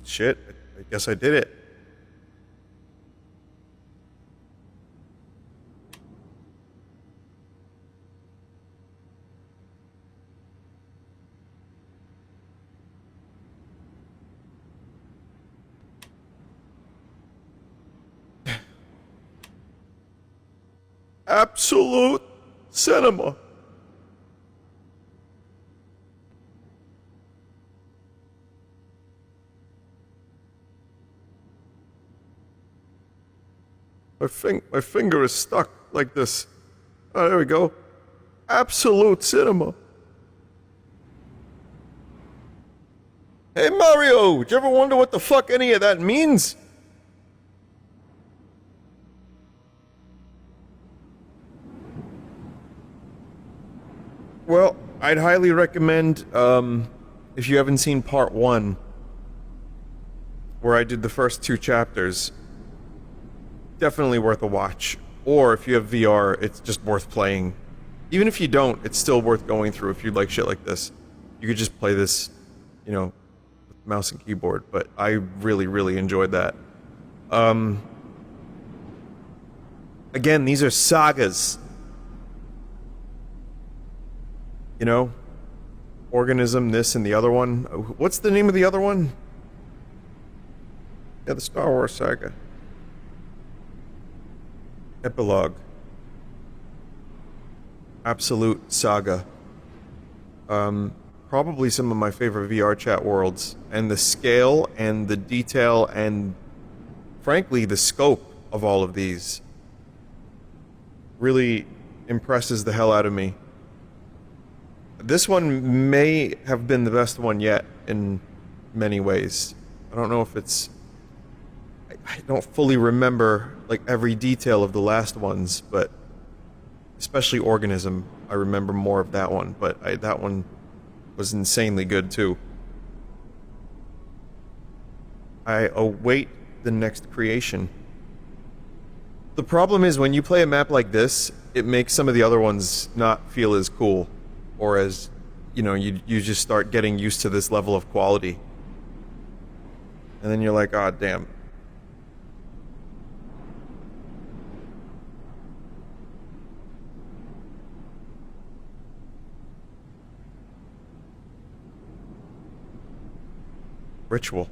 Shit, I guess I did it. Absolute cinema. My finger is stuck like this. Oh, there we go. Absolute cinema. Hey Mario, did you ever wonder what the fuck any of that means? Well, I'd highly recommend, if you haven't seen part 1, where I did the first 2 chapters, definitely worth a watch. Or if you have VR, it's just worth playing. Even if you don't, it's still worth going through if you like shit like this. You could just play this, you know, with mouse and keyboard, but I really, really enjoyed that. Again, these are sagas. You know? Organism, this, and the other one. What's the name of the other one? Yeah, the Star Wars saga. Epilogue. Absolute saga. Probably some of my favorite VRChat worlds. And the scale and the detail and, frankly, the scope of all of these. Really impresses the hell out of me. This one may have been the best one yet in many ways. I don't know if it's... I don't fully remember like every detail of the last ones, but especially Organism, I remember more of that one, but that one was insanely good too. I await the next creation. The problem is when you play a map like this, it makes some of the other ones not feel as cool, or as, you know, you just start getting used to this level of quality. And then you're like, ah, damn. Ritual.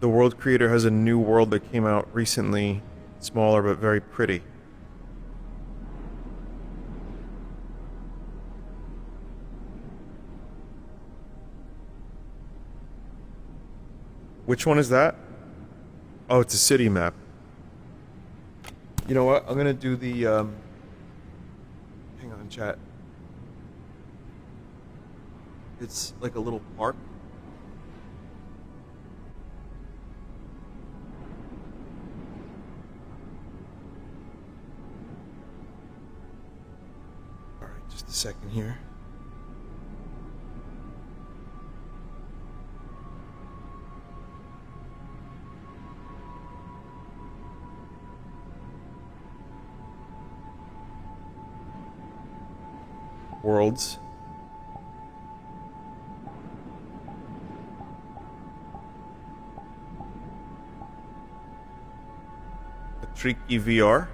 The world creator has a new world that came out recently, smaller but very pretty. Which one is that? Oh, it's a city map. You know what? I'm gonna do the, hang on, chat. It's like a little park. Alright, just a second here. Worlds. A tricky VR.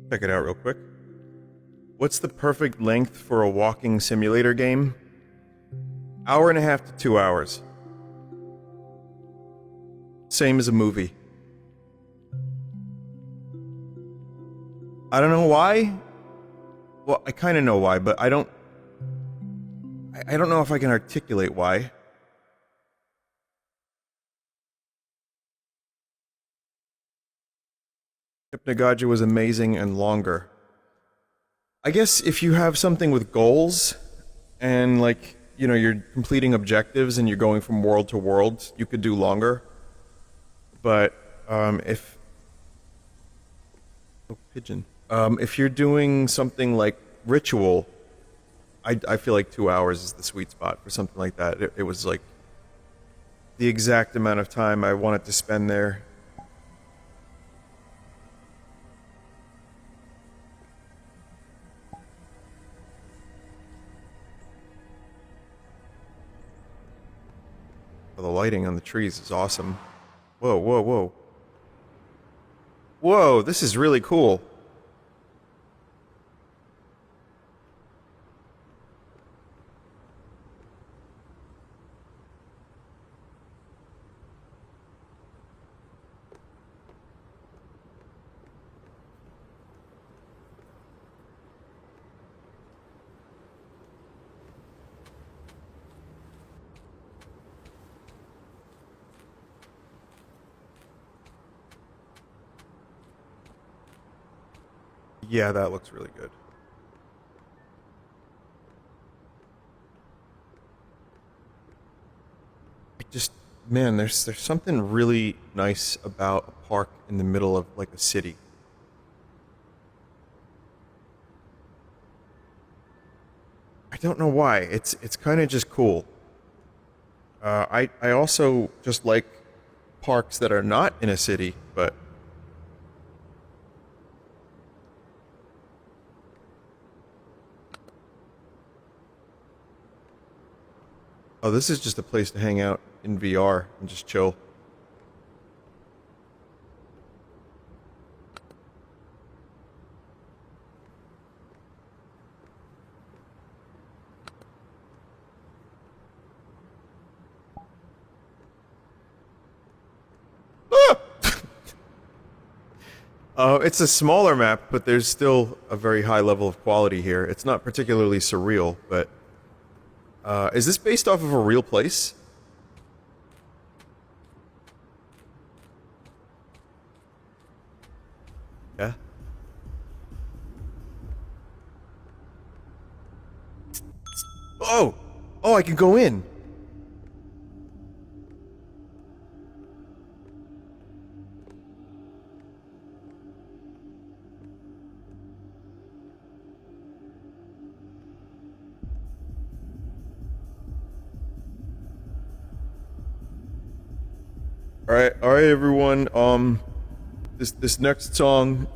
Check it out real quick. What's the perfect length for a walking simulator game? 1.5 to 2 hours. Same as a movie. I don't know why. Well, I kind of know why, but I don't know if I can articulate why. Hypnagogia was amazing and longer. I guess if you have something with goals and, like, you know, you're completing objectives and you're going from world to world, you could do longer. But if pigeon. If you're doing something like Ritual, I feel like 2 hours is the sweet spot for something like that. It was like the exact amount of time I wanted to spend there. The lighting on the trees is awesome. Whoa, whoa, whoa. Whoa, this is really cool. Yeah, that looks really good. Man, there's something really nice about a park in the middle of like a city. I don't know why. It's kind of just cool. I also just like parks that are not in a city, but oh, this is just a place to hang out in VR and just chill. Ah! It's a smaller map, but there's still a very high level of quality here. It's not particularly surreal, but... is this based off of a real place? Yeah. Oh! Oh, I can go in! Alright, everyone, this next song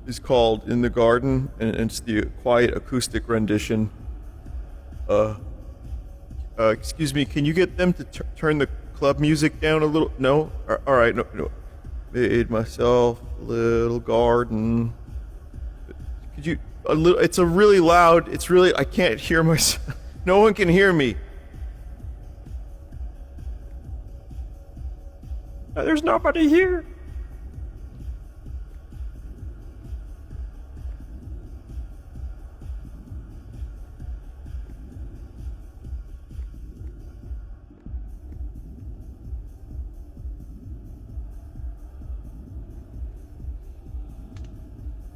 is called In the Garden, and it's the quiet acoustic rendition. Excuse me, can you get them to turn the club music down a little? No? Alright, no. Made myself a little garden. Could you, it's a really loud, I can't hear myself. No one can hear me. There's nobody here.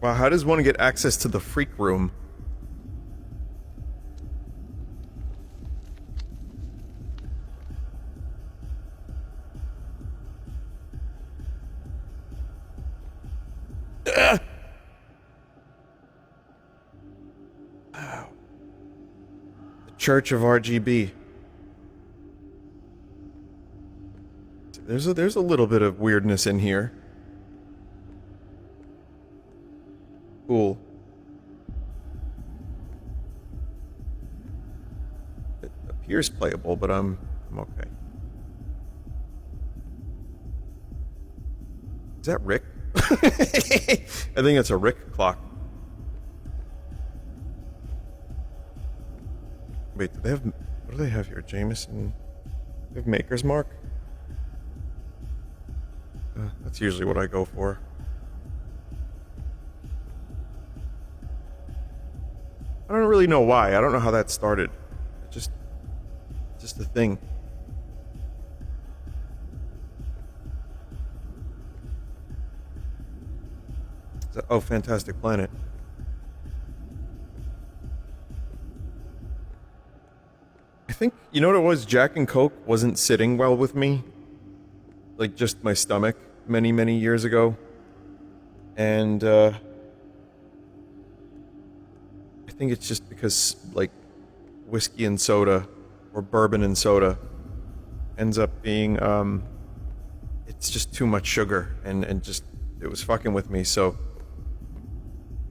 Wow, how does one get access to the freak room? Wow. The Church of RGB. There's a little bit of weirdness in here. Cool. It appears playable, but I'm okay. Is that Rick? I think it's a Rick clock. Wait, do they have... What do they have here? Jameson? They have Maker's Mark? That's usually what I go for. I don't really know why. I don't know how that started. Just a thing. Oh, Fantastic Planet. I think, you know what it was? Jack and Coke wasn't sitting well with me. Like, just my stomach many, many years ago. And, I think it's just because, like, whiskey and soda, or bourbon and soda, ends up being, it's just too much sugar, and just, it was fucking with me, so...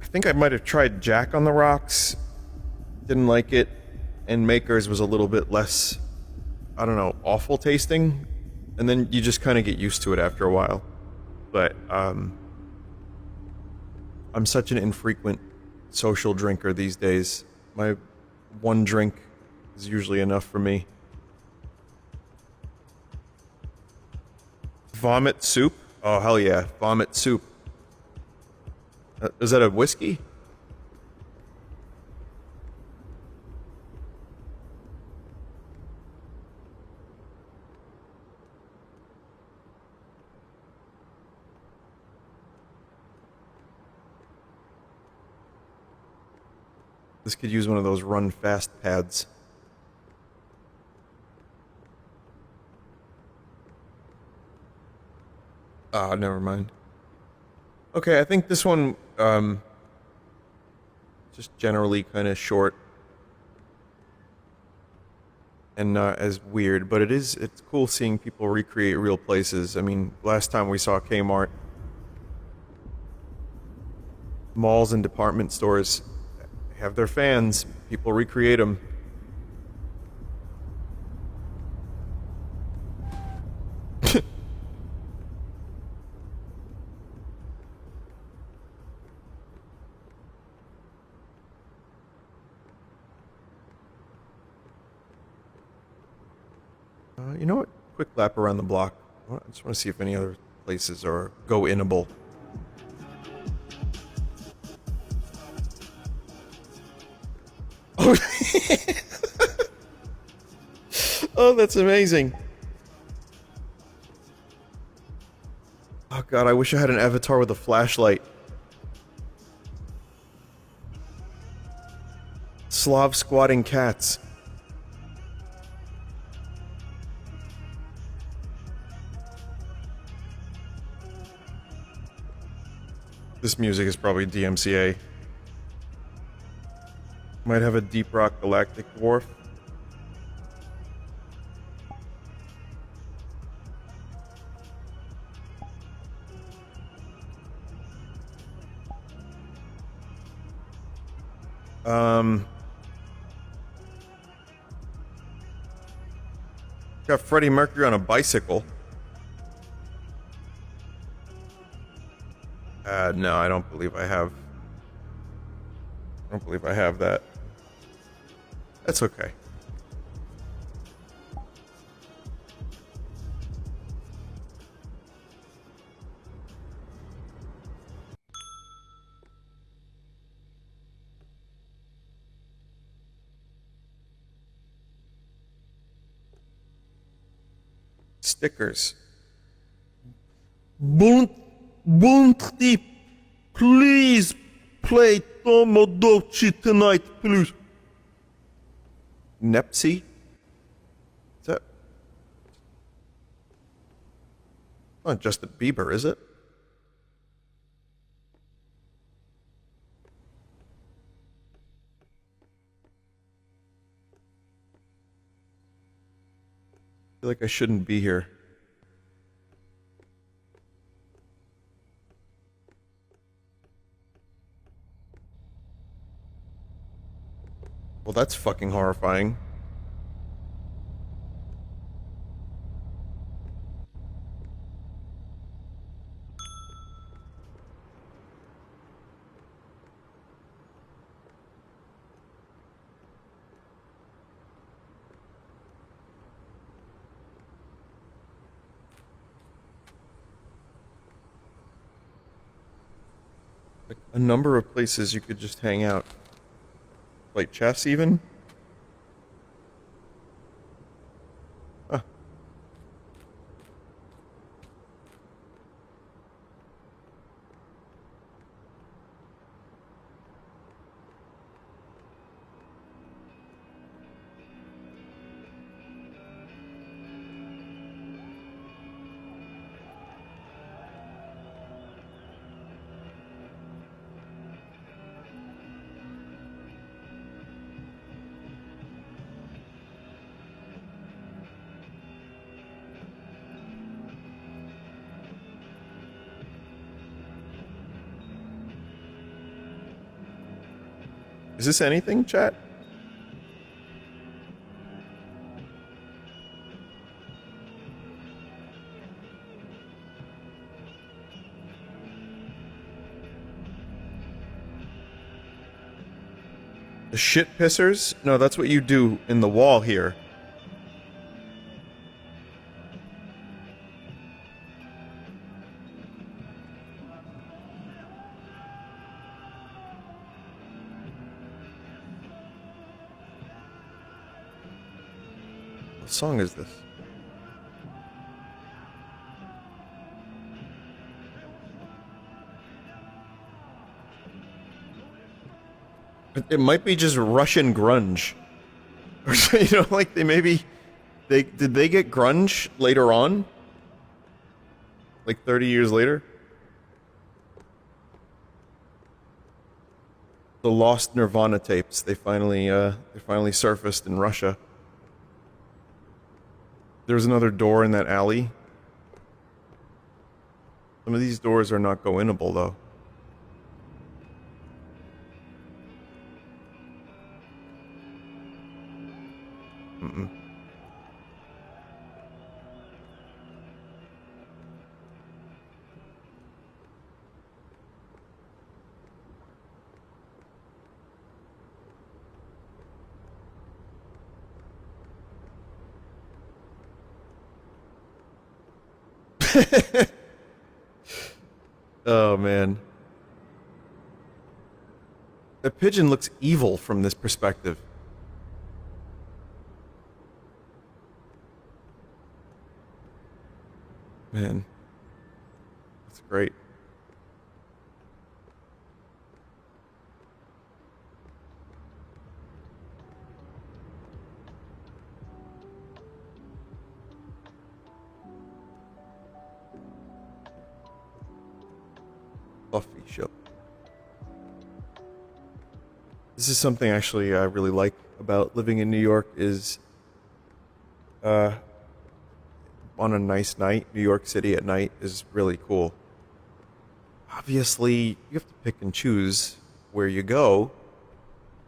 I think I might have tried Jack on the Rocks, didn't like it, and Maker's was a little bit less, I don't know, awful tasting, and then you just kind of get used to it after a while. But, I'm such an infrequent social drinker these days. My one drink is usually enough for me. Vomit soup? Oh, hell yeah. Vomit soup. Is that a whiskey? This could use one of those run fast pads. Ah, never mind. Okay, I think this one, just generally kind of short. And not as weird, but it's cool seeing people recreate real places. I mean, last time we saw Kmart, malls and department stores have their fans. People recreate them. You know what? Quick lap around the block. I just want to see if any other places are go-innable. Oh, oh, that's amazing. Oh god, I wish I had an avatar with a flashlight. Slav squatting cats. This music is probably DMCA. Might have a Deep Rock Galactic Dwarf. Got Freddie Mercury on a bicycle. No, I don't believe I have. I don't believe I have that. That's okay. Stickers. Bounty, please play Tomodachi tonight, please. Nepsi? Is that... Not Justin Bieber, is it? I feel like I shouldn't be here. Well, that's fucking horrifying. Like a number of places you could just hang out. Like chess, even? Huh. Is this anything, chat? The shit pissers? No, that's what you do in the wall here. What song is this? It might be just Russian grunge. Or, you know, like did they get grunge later on? Like 30 years later? The lost Nirvana tapes, they finally surfaced in Russia. There's another door in that alley. Some of these doors are not go-inable, though. Mm-mm. Oh, man. The pigeon looks evil from this perspective. Man, that's great. Coffee shop. This is something actually I really like about living in New York is on a nice night, New York City at night is really cool. Obviously, you have to pick and choose where you go,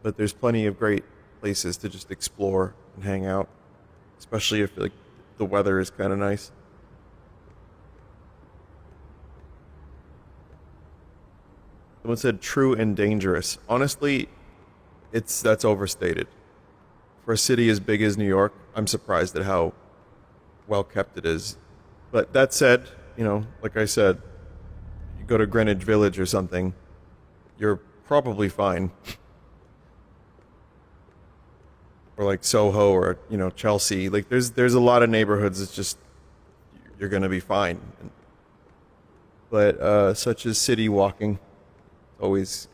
but there's plenty of great places to just explore and hang out, especially if like the weather is kind of nice. Someone said true and dangerous. Honestly, that's overstated. For a city as big as New York, I'm surprised at how well kept it is. But that said, like I said, you go to Greenwich Village or something, you're probably fine. Or like Soho or, Chelsea. Like there's a lot of neighborhoods it's just you're going to be fine. But such as city walking, always,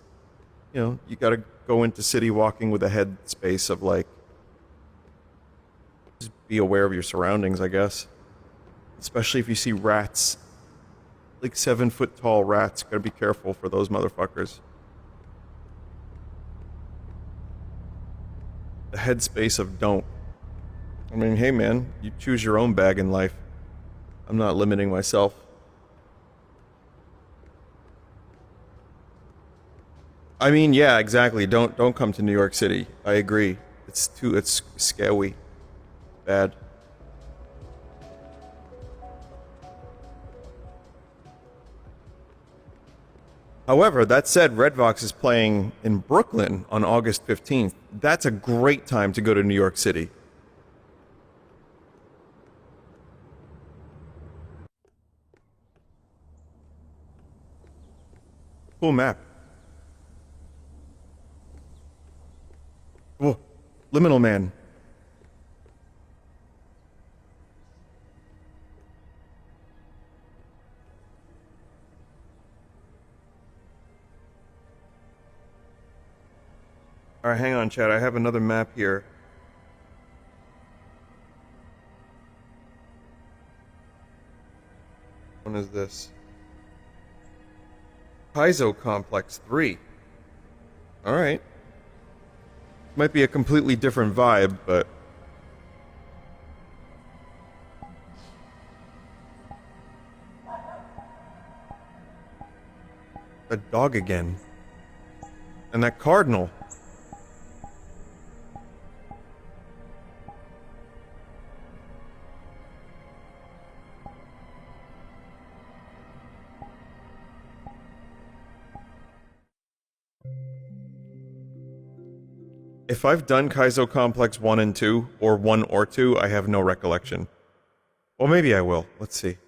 you got to go into city walking with a headspace of like, just be aware of your surroundings, I guess. Especially if you see rats, like 7-foot tall rats. Gotta be careful for those motherfuckers. The headspace of don't. I mean, hey man, you choose your own bag in life. I'm not limiting myself. I mean, yeah, exactly. Don't come to New York City. I agree. It's scary. Bad. However, that said, Redvox is playing in Brooklyn on August 15th. That's a great time to go to New York City. Cool map. Whoa. Liminal Man. Alright, hang on, Chad. I have another map here. What is this? Paizo Complex 3. Alright. Might be a completely different vibe, but... A dog again. And that cardinal. If I've done Kaizo Complex 1 and 2, or 1 or 2, I have no recollection. Well, maybe I will. Let's see.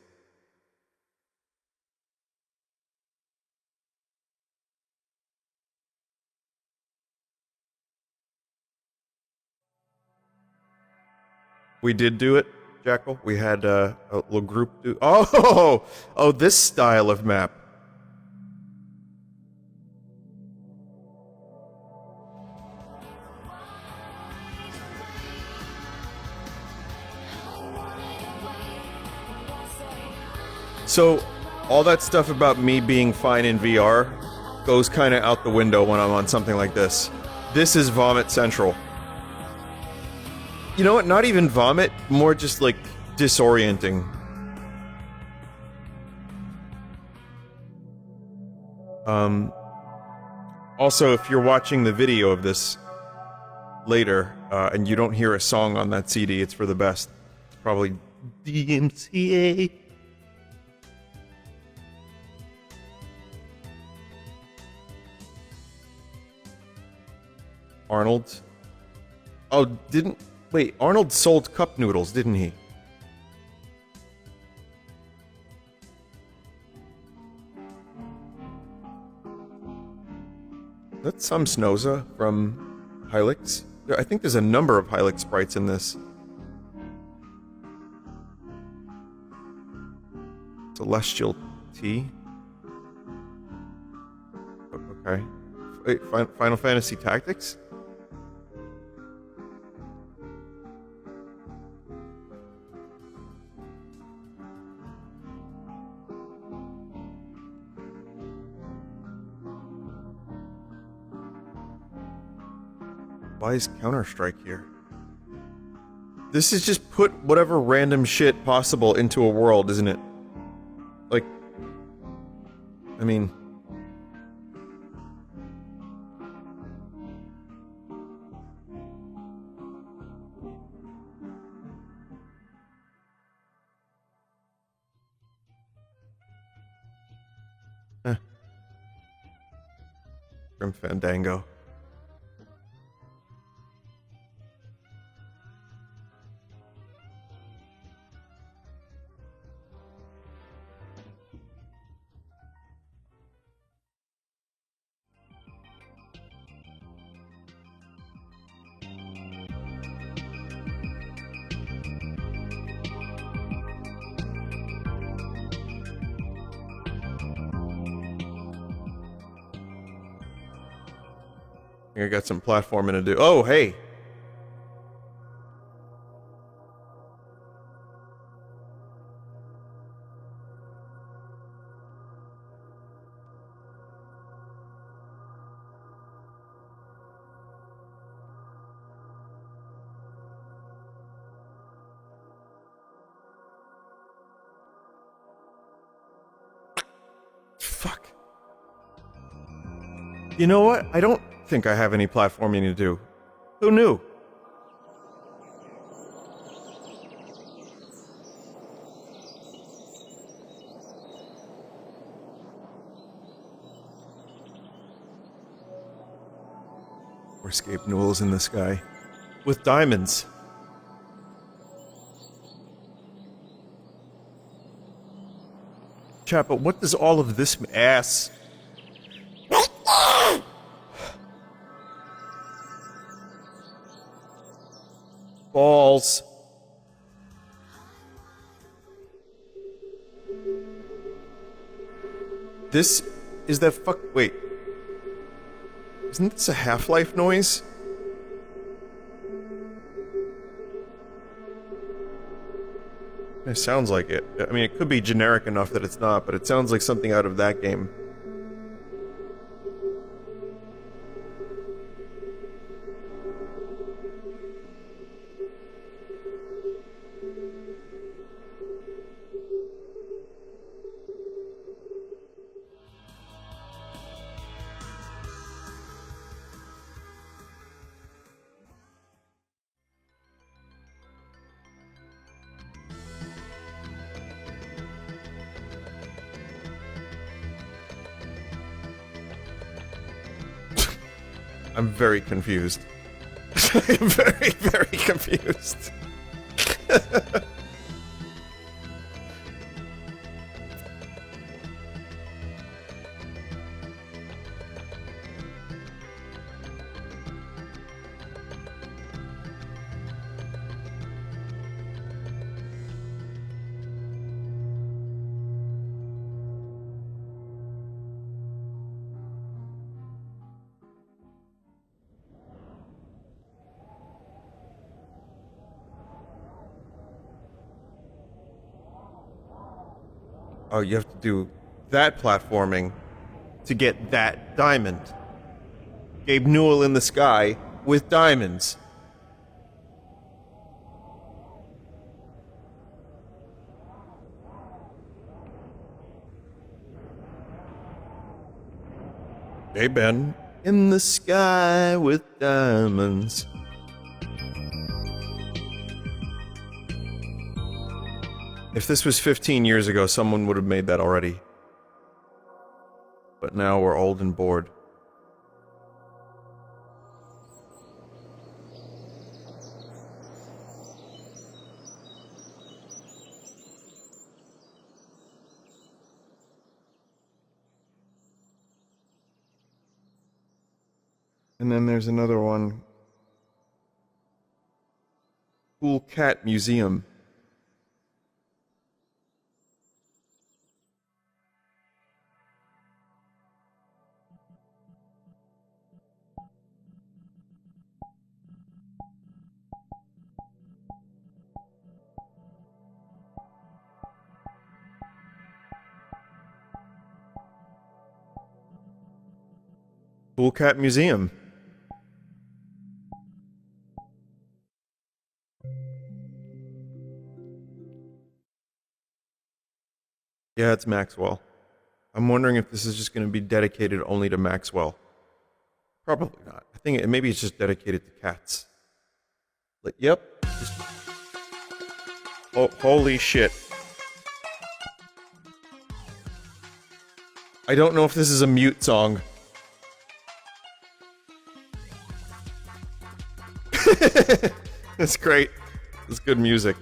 We did do it, Jackal. We had a little group do... Oh, this style of map. So, all that stuff about me being fine in VR goes kind of out the window when I'm on something like this. This is Vomit Central. You know what? Not even vomit, more just like disorienting. Also, if you're watching the video of this later, and you don't hear a song on that CD, it's for the best. It's probably DMCA. Arnold. Oh, wait, Arnold sold cup noodles, didn't he? That's some Snoza from Hylix. I think there's a number of Hylix sprites in this. Celestial Tea. Okay. Wait, Final Fantasy Tactics? Why is Counter-Strike here? This is just put whatever random shit possible into a world, isn't it? Like... I mean... Grim Fandango. I think I got some platforming to do. Oh, hey! Fuck. You know what? I don't think I have any platforming to do. Who knew? Or escape Newell's in the sky. With diamonds. Chat, but what does all of this ass? Balls. This is that fuck. Wait. Isn't this a Half-Life noise? It sounds like it. I mean, it could be generic enough that it's not, but it sounds like something out of that game. I'm very confused. I'm very, very confused. Oh, you have to do that platforming to get that diamond. Gabe Newell in the sky with diamonds. Hey, Ben. In the sky with diamonds. If this was 15 years ago, someone would have made that already. But now we're old and bored. And then there's another one. Cool Cat Museum. Cool cat museum. Yeah, it's Maxwell. I'm wondering if this is just going to be dedicated only to Maxwell. Probably not. I think maybe it's just dedicated to cats. Like, yep. Oh, holy shit. I don't know if this is a mute song. That's great. That's good music.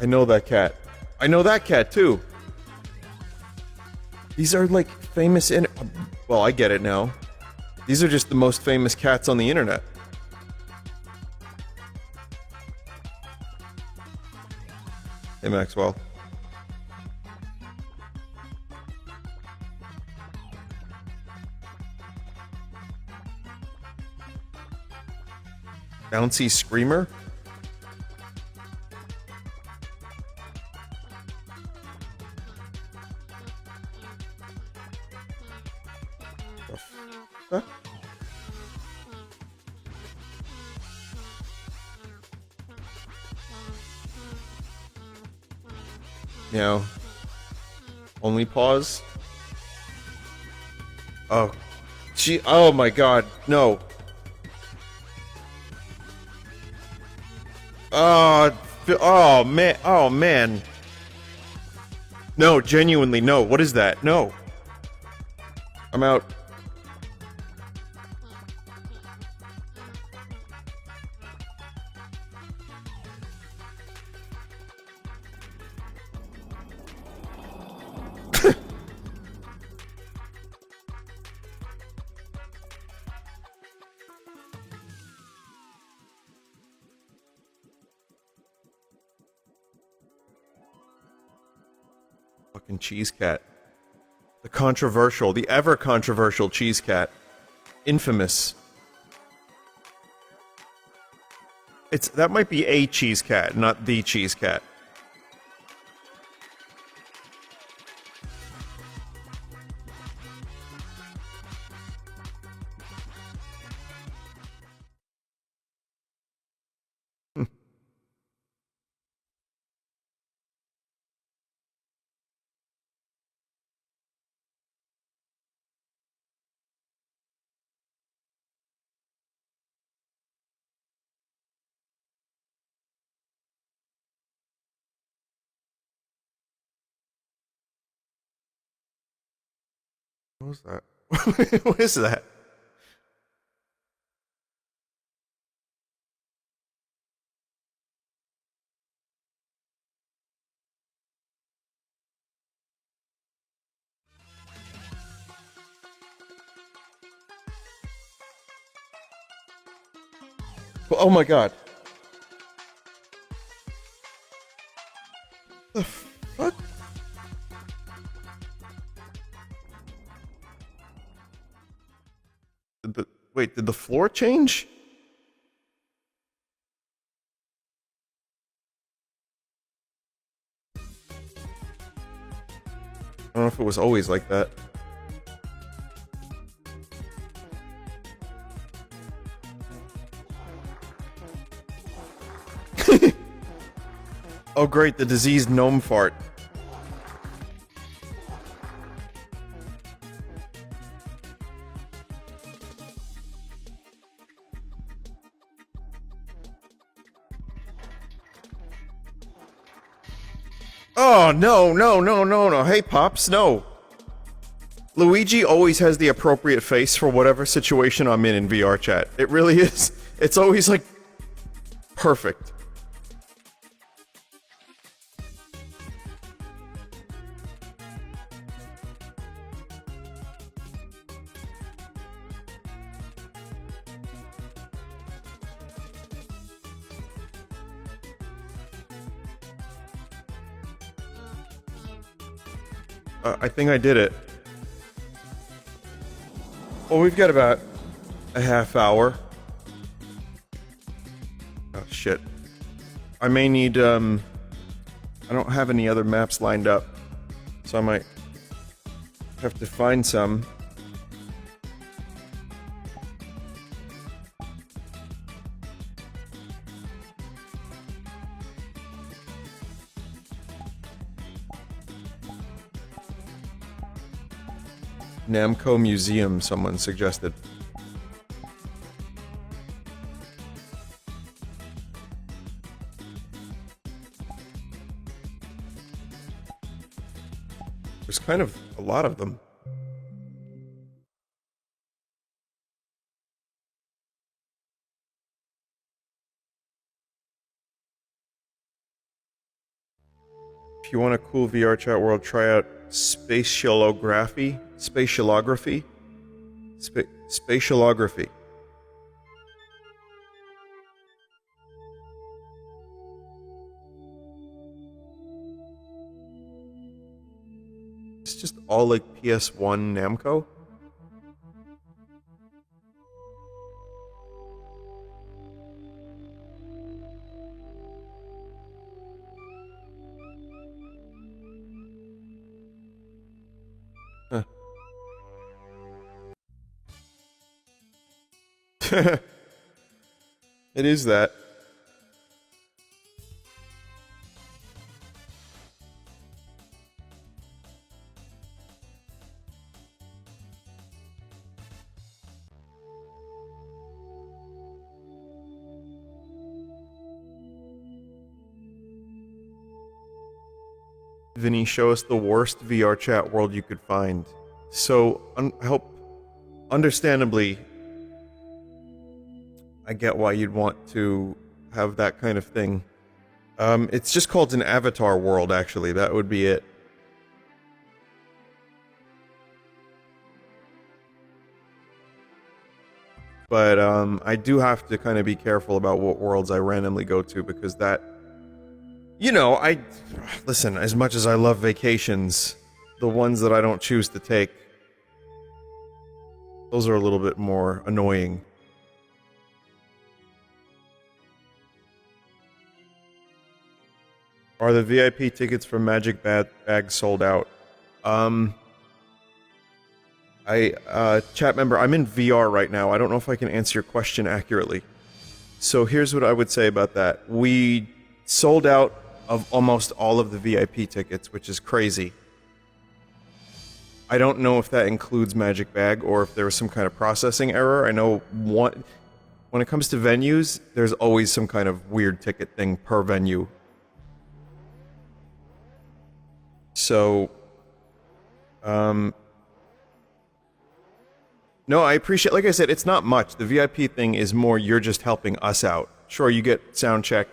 I know that cat. I know that cat too. These are like famous well, I get it now. These are just the most famous cats on the internet. Hey, Maxwell. Bouncy Screamer? Huh? Meow. Only pause? Oh. Oh my god, no. Oh man, oh man. No, genuinely, no. What is that? No. I'm out. Fucking cheese cat. The controversial, the ever controversial cheese cat. Infamous. That might be a cheese cat, not the cheese cat. What was that? What is that? Oh my god. The fuck? Wait, did the floor change? I don't know if it was always like that. Oh great, the diseased gnome fart. Oh, no, no, no, no, no. Hey, Pops, no. Luigi always has the appropriate face for whatever situation I'm in VRChat. It really is. It's always, like, perfect. I think I did it. Well, we've got about a half hour. Oh, shit. I may need, I don't have any other maps lined up. So I might Have to find some. Namco Museum, someone suggested. There's kind of a lot of them. If you want a cool VRChat world, try out spatialography. Spatialography. Spatialography. It's just all like PS1 Namco. Huh. It is that. Vinny, show us the worst VRChat world you could find. So, understandably, I get why you'd want to have that kind of thing. It's just called an avatar world, actually. That would be it. But, I do have to kind of be careful about what worlds I randomly go to, because that... You know, listen, as much as I love vacations, the ones that I don't choose to take, those are a little bit more annoying. Are the VIP tickets for Magic Bag sold out? Chat member, I'm in VR right now. I don't know if I can answer your question accurately. So here's what I would say about that. We sold out of almost all of the VIP tickets, which is crazy. I don't know if that includes Magic Bag or if there was some kind of processing error. I know when it comes to venues, there's always some kind of weird ticket thing per venue. So, no, I appreciate, like I said, it's not much. The VIP thing is more you're just helping us out. Sure, you get sound check,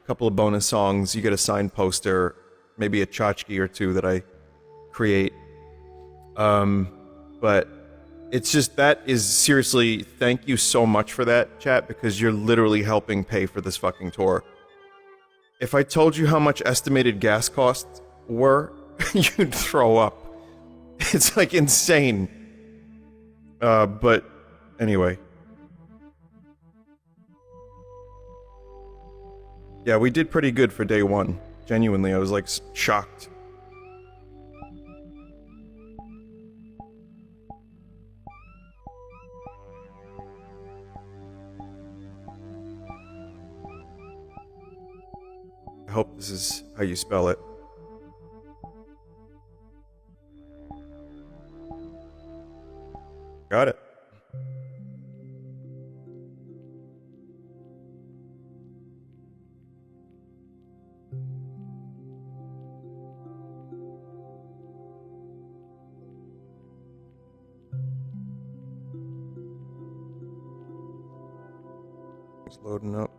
couple of bonus songs, you get a signed poster, maybe a tchotchke or two that I create. But it's just, that is seriously, thank you so much for that, chat, because you're literally helping pay for this fucking tour. If I told you how much estimated gas costs were, you'd throw up. It's like insane. But anyway. Yeah, we did pretty good for day one. Genuinely, I was like shocked. I hope this is how you spell it. Got it. It's loading up.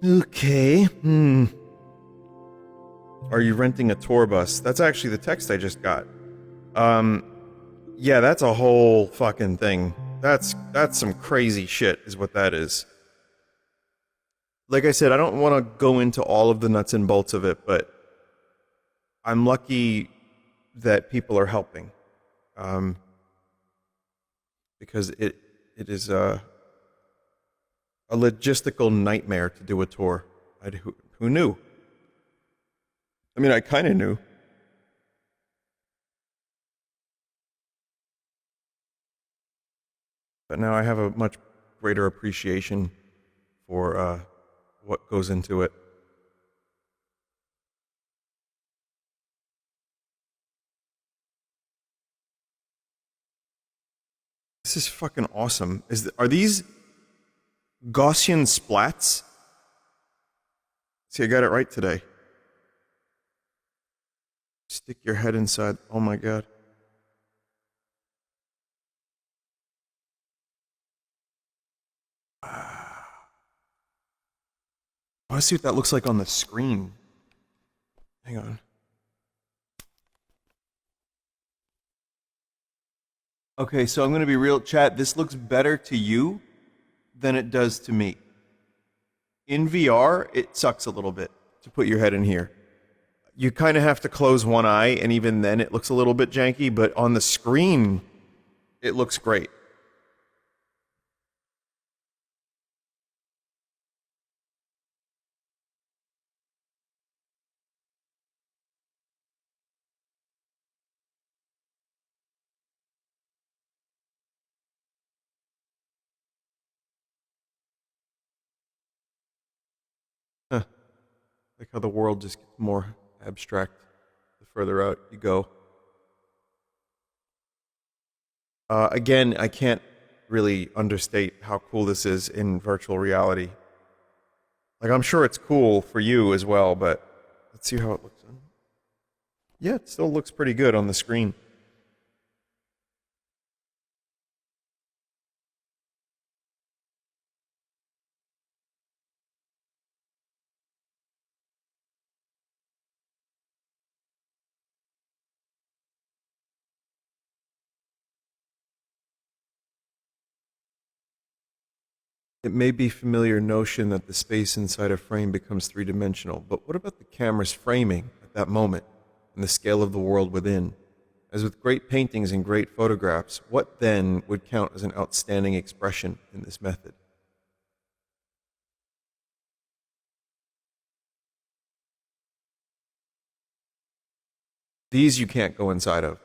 Okay. Are you renting a tour bus? That's actually the text I just got. Yeah, that's a whole fucking thing. That's some crazy shit, is what that is. Like I said, I don't want to go into all of the nuts and bolts of it, but I'm lucky that people are helping. Because it is a logistical nightmare to do a tour. Who knew? I mean, I kind of knew. But now I have a much greater appreciation for what goes into it. This is fucking awesome. Are these Gaussian splats? See, I got it right today. Stick your head inside. Oh my god. I want to see what that looks like on the screen. Hang on. Okay, so I'm going to be real, chat. This looks better to you than it does to me. In VR, it sucks a little bit to put your head in here. You kind of have to close one eye, and even then it looks a little bit janky, but on the screen, it looks great. Huh. Like how the world just gets more abstract the further out you go. Again, I can't really understate how cool this is in virtual reality. Like, I'm sure it's cool for you as well, but let's see how it looks. Yeah, it still looks pretty good on the screen. It may be a familiar notion that the space inside a frame becomes three-dimensional, but what about the camera's framing at that moment and the scale of the world within? As with great paintings and great photographs, what then would count as an outstanding expression in this method? These you can't go inside of.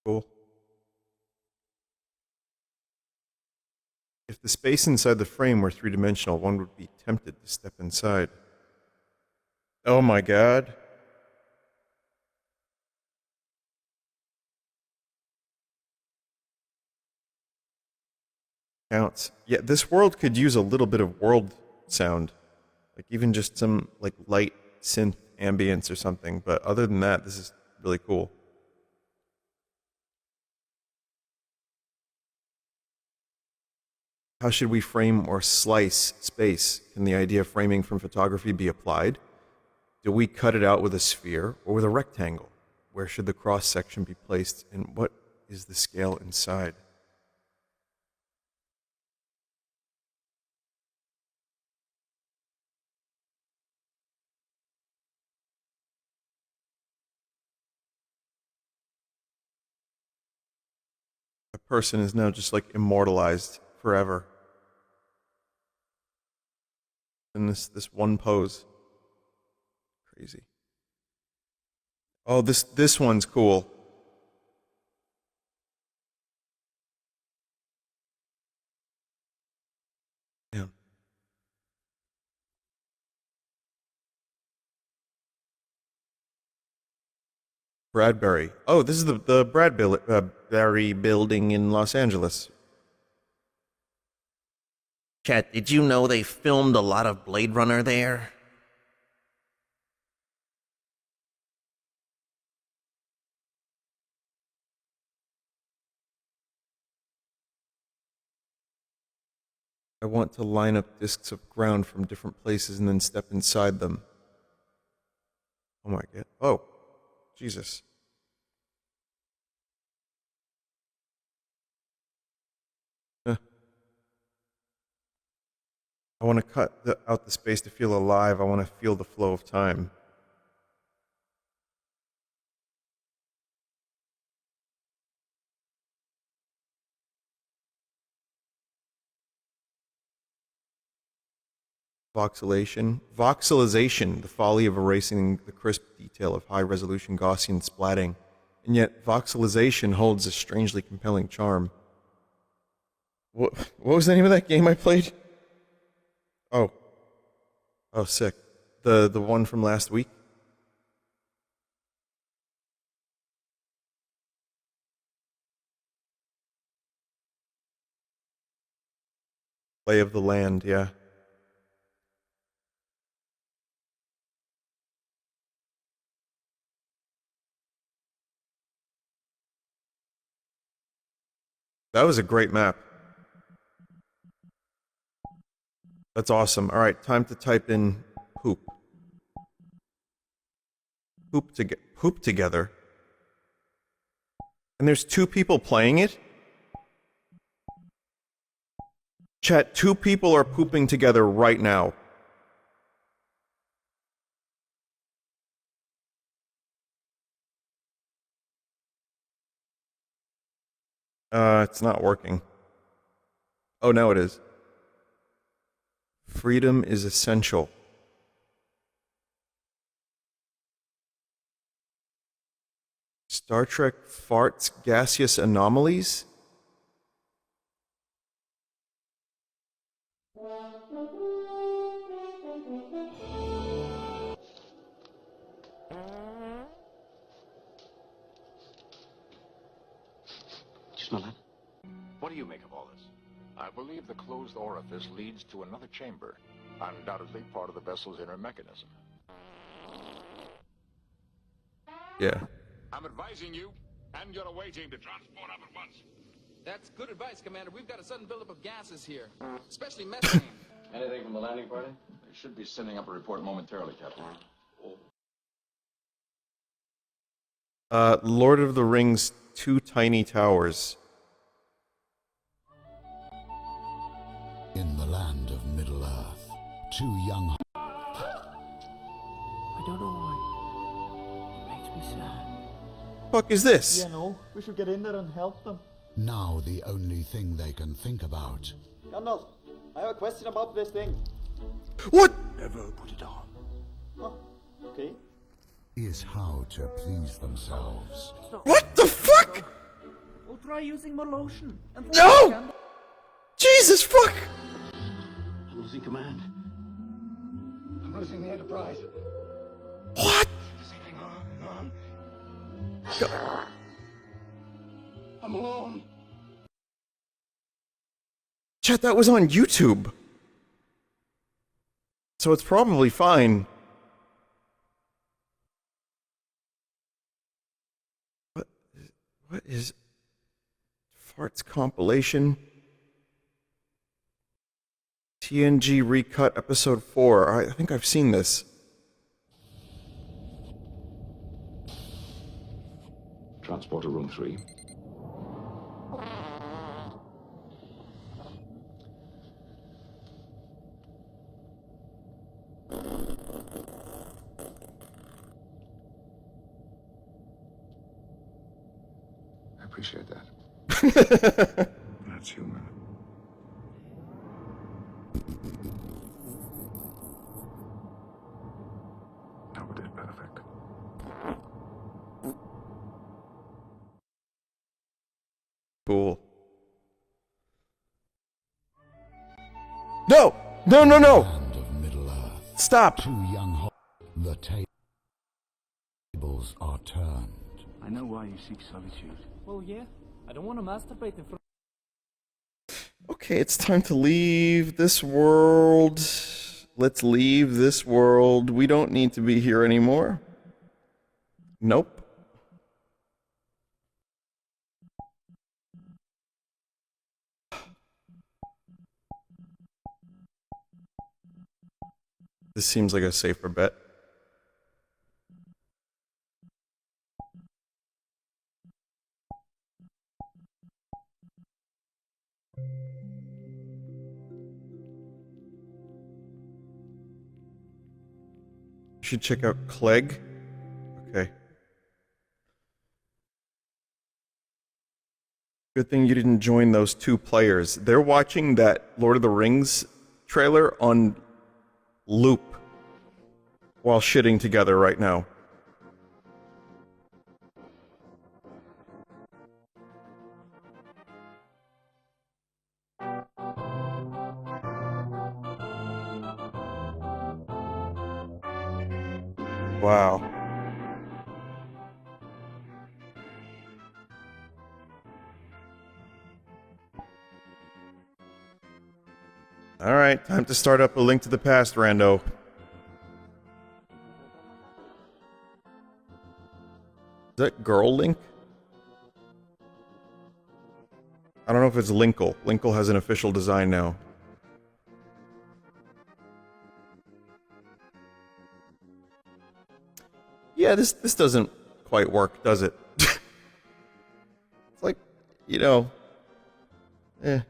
Cool. If the space inside the frame were three-dimensional, one would be tempted to step inside. Oh my god. Counts. Yeah, this world could use a little bit of world sound. Like even just some like light synth ambience or something, but other than that, this is really cool. How should we frame or slice space? Can the idea of framing from photography be applied? Do we cut it out with a sphere or with a rectangle? Where should the cross section be placed, and what is the scale inside? A person is now just like immortalized forever in this one pose. Crazy. Oh, this one's cool. Yeah. Bradbury. Oh, this is the Bradbury building in Los Angeles. Chat, did you know they filmed a lot of Blade Runner there? I want to line up discs of ground from different places and then step inside them. Oh my god. Oh, Jesus. Huh. I want to cut out the space to feel alive. I want to feel the flow of time. Voxelation. Voxelization, the folly of erasing the crisp detail of high-resolution Gaussian splatting. And yet, voxelization holds a strangely compelling charm. What was the name of that game I played? Oh. Oh, sick. The one from last week? Lay of the Land, yeah. That was a great map. That's awesome. All right, time to type in poop. Poop together. And there's 2 people playing it? Chat, 2 people are pooping together right now. It's not working. Oh, now it is. Freedom is essential. Star Trek farts gaseous anomalies? Smell that? What do you make of all this? I believe the closed orifice leads to another chamber, undoubtedly part of the vessel's inner mechanism. Yeah. I'm advising you and your away team to transport up at once. That's good advice, Commander. We've got a sudden buildup of gases here, especially methane. Anything from the landing party? They should be sending up a report momentarily, Captain. Lord of the Rings, 2 Tiny Towers. In the land of Middle-earth, 2 young... I don't know why. It makes me sad. Fuck is this? Yeah, no, we should get in there and help them. Now the only thing they can think about Gandalf, I have a question about this thing. What? Never put it on. Oh, okay. is how to please themselves. What the fuck? We'll try using more lotion. And No! Jesus fuck! I'm losing command. I'm losing the Enterprise. What? I'm alone. Chat, that was on YouTube. So it's probably fine. What is farts compilation? TNG recut episode 4. I think I've seen this. Transporter room 3. I appreciate that. That's human. Nobody is perfect. Cool. No! No, no, no! Land of Middle-earth. Stop! 2 young the tables are turned. I know why you seek solitude. Well, yeah. I don't want to masturbate in front. Okay, it's time to leave this world. Let's leave this world. We don't need to be here anymore. Nope. This seems like a safer bet. should check out Clegg. Okay. Good thing you didn't join those 2 players. They're watching that Lord of the Rings trailer on loop while shitting together right now. Wow. Alright, time to start up A Link to the Past, rando. Is that Girl Link? I don't know if it's Linkle. Linkle has an official design now. Yeah, this doesn't quite work, does it? It's like, you know... Eh.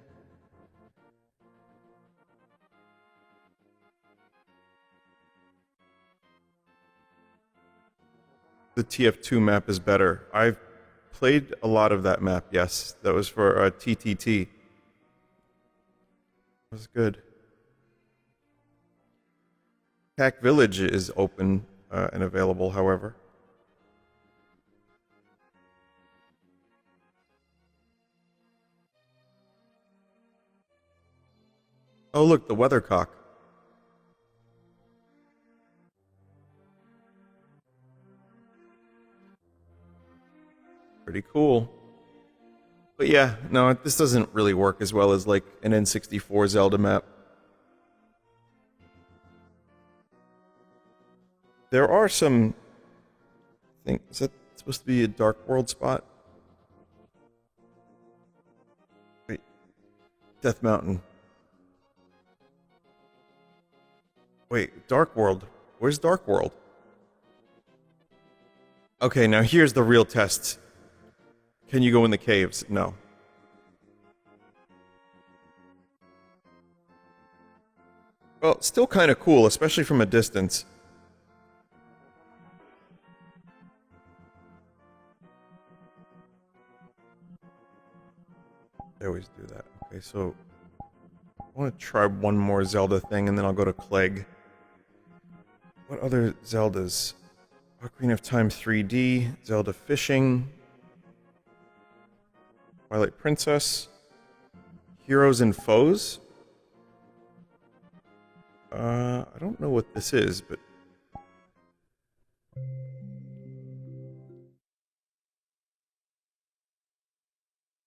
The TF2 map is better. I've played a lot of that map, yes. That was for TTT. It was good. Pack Village is open and available, however. Oh, look, the weathercock. Pretty cool. But yeah, no, this doesn't really work as well as like an N64 Zelda map. There are some... is that supposed to be a Dark World spot? Wait. Death Mountain. Wait, Dark World. Where's Dark World? Okay, now here's the real test. Can you go in the caves? No. Well, still kind of cool, especially from a distance. They always do that. Okay, so... I want to try one more Zelda thing, and then I'll go to Clegg. What other Zeldas? Ocarina of Time 3D, Zelda Fishing... Twilight Princess. Heroes and Foes? I don't know what this is, but...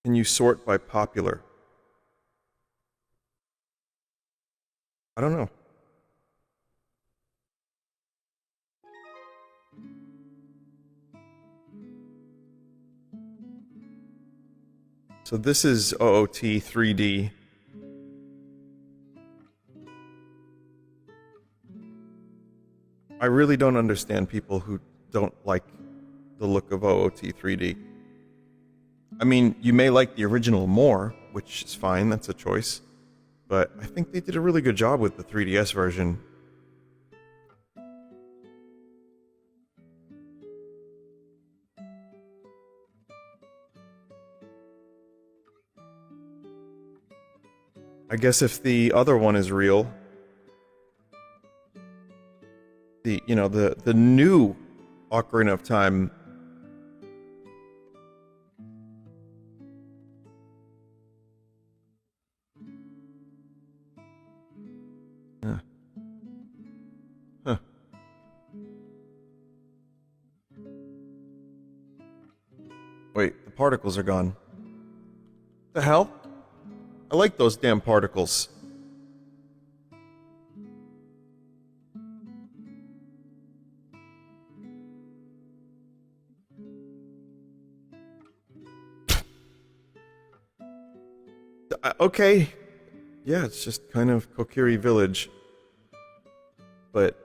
Can you sort by popular? I don't know. So this is OOT 3D. I really don't understand people who don't like the look of OOT 3D. I mean, you may like the original more, which is fine, that's a choice. But I think they did a really good job with the 3DS version. I guess if the other one is real, the new Ocarina of Time Huh. Wait, the particles are gone. The hell? I like those damn particles. Okay. Yeah, it's just kind of Kokiri Village. But,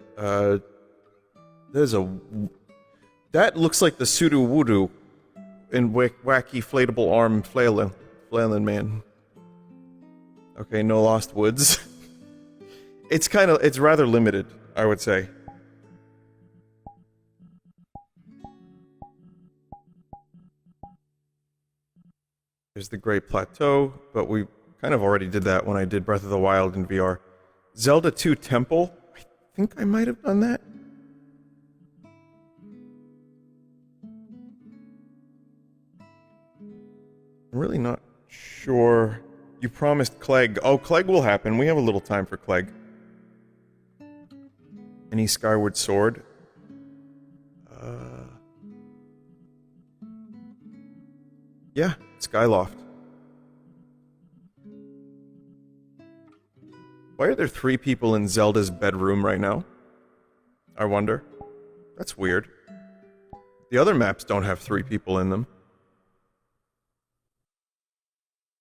there's a... That looks like the Sudowoodo in Wacky Flatable Arm Flailing Man. Okay, no Lost Woods. It's rather limited, I would say. There's the Great Plateau, but we kind of already did that when I did Breath of the Wild in VR. Zelda 2 Temple? I think I might have done that. I'm really not sure. You promised Clegg. Oh, Clegg will happen. We have a little time for Clegg. Any Skyward Sword? Yeah, Skyloft. Why are there 3 people in Zelda's bedroom right now? I wonder. That's weird. The other maps don't have 3 people in them.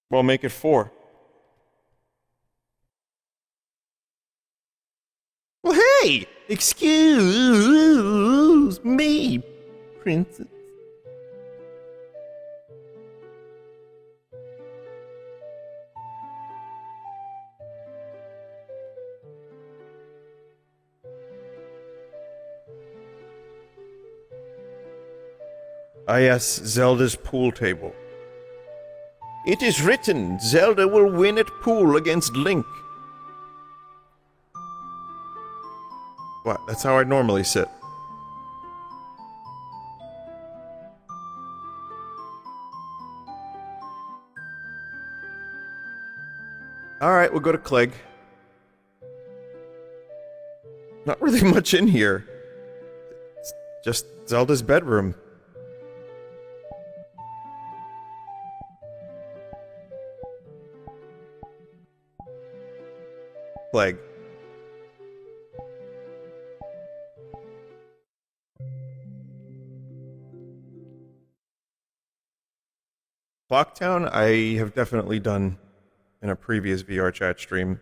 Well, make it 4. Well, hey! Excuse me, princess. Ah yes, Zelda's pool table. It is written, Zelda will win at pool against Link. What? That's how I normally sit. Alright, we'll go to Clegg. Not really much in here. It's just Zelda's bedroom. Clegg. Clocktown, I have definitely done in a previous VRChat stream.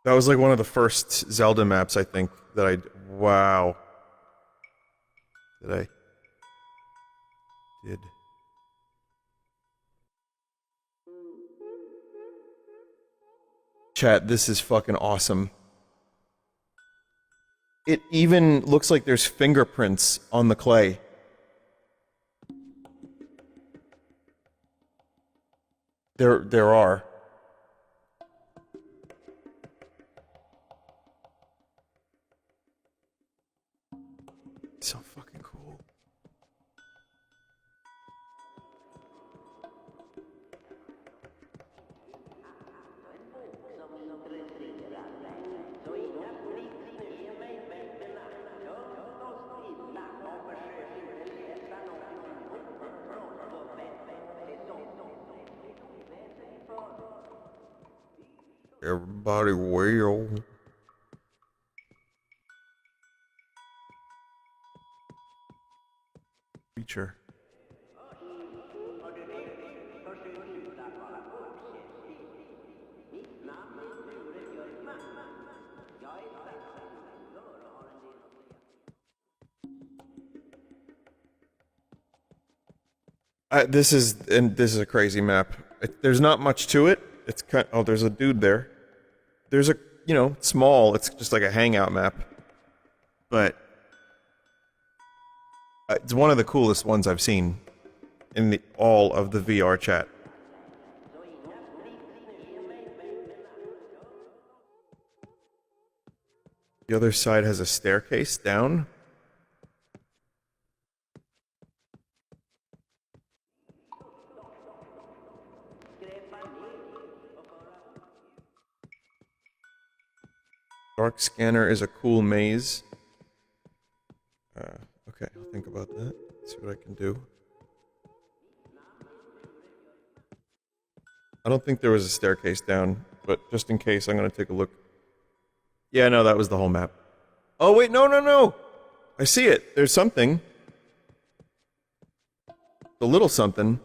That was like one of the first Zelda maps, I think, that I... Wow. Did. Chat, this is fucking awesome. It even looks like there's fingerprints on the clay. There are. So fucking cool. Everybody will. Feature. This is a crazy map. There's not much to it. It's kind. Oh, there's a dude there. There's a, small. It's just like a hangout map, but it's one of the coolest ones I've seen in all of the VRChat. The other side has a staircase down. Dark Scanner is a cool maze. Okay, I'll think about that. See what I can do. I don't think there was a staircase down, but just in case, I'm gonna take a look. Yeah, no, that was the whole map. Oh, wait, no! I see it. There's something. A little something.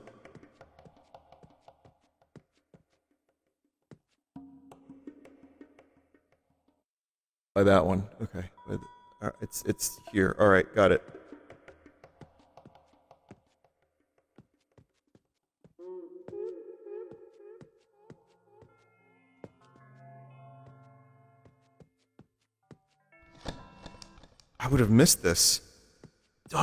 By that one. Okay. It's here. Alright, got it. I would have missed this. Oh,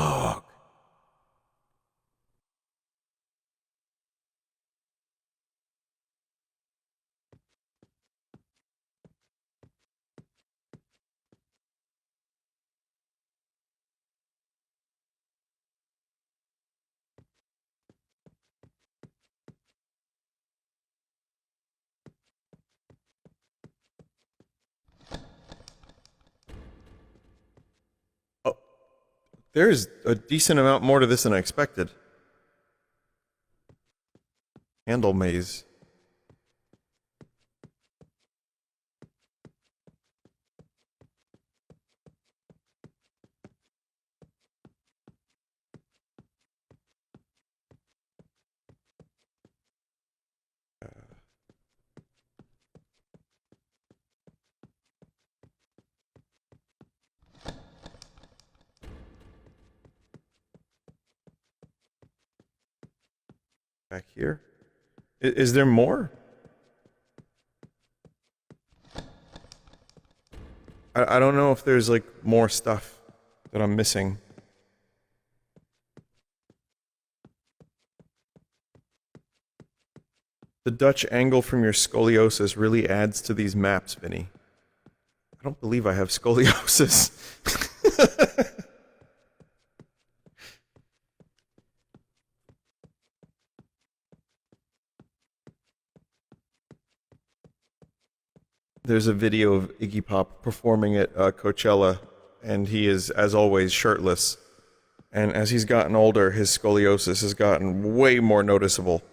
There's a decent amount more to this than I expected. Handle maze. Back here. Is there more? I don't know if there's like more stuff that I'm missing. The Dutch angle from your scoliosis really adds to these maps, Vinny. I don't believe I have scoliosis. There's a video of Iggy Pop performing at Coachella, and he is, as always, shirtless. And as he's gotten older, his scoliosis has gotten way more noticeable.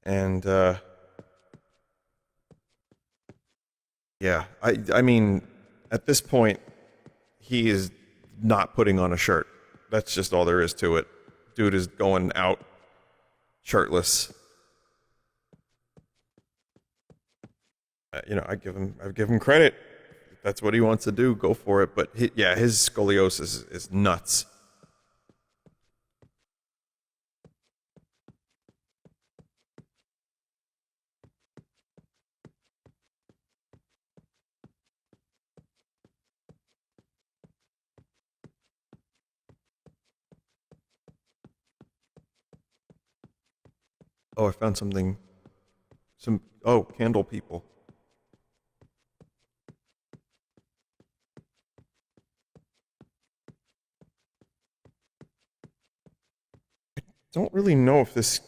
And, yeah, I mean, at this point, he is not putting on a shirt. That's just all there is to it. Dude is going out shirtless. You know, I give him credit. If that's what he wants to do, go for it. But yeah, his scoliosis is nuts. Oh, I found something. Oh, candle people. Don't really know if this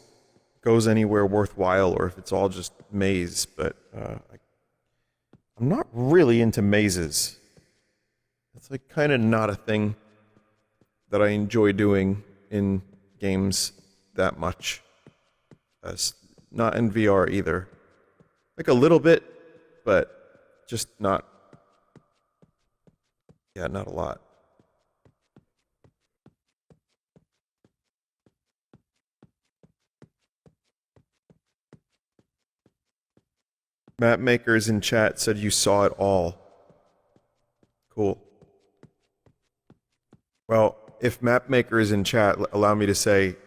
goes anywhere worthwhile or if it's all just maze, but I'm not really into mazes. It's like kind of not a thing that I enjoy doing in games that much. Not in VR either. Like a little bit, but just not. Yeah, not a lot. Map makers in chat said you saw it all. Cool. Well, if map makers in chat allow me to say,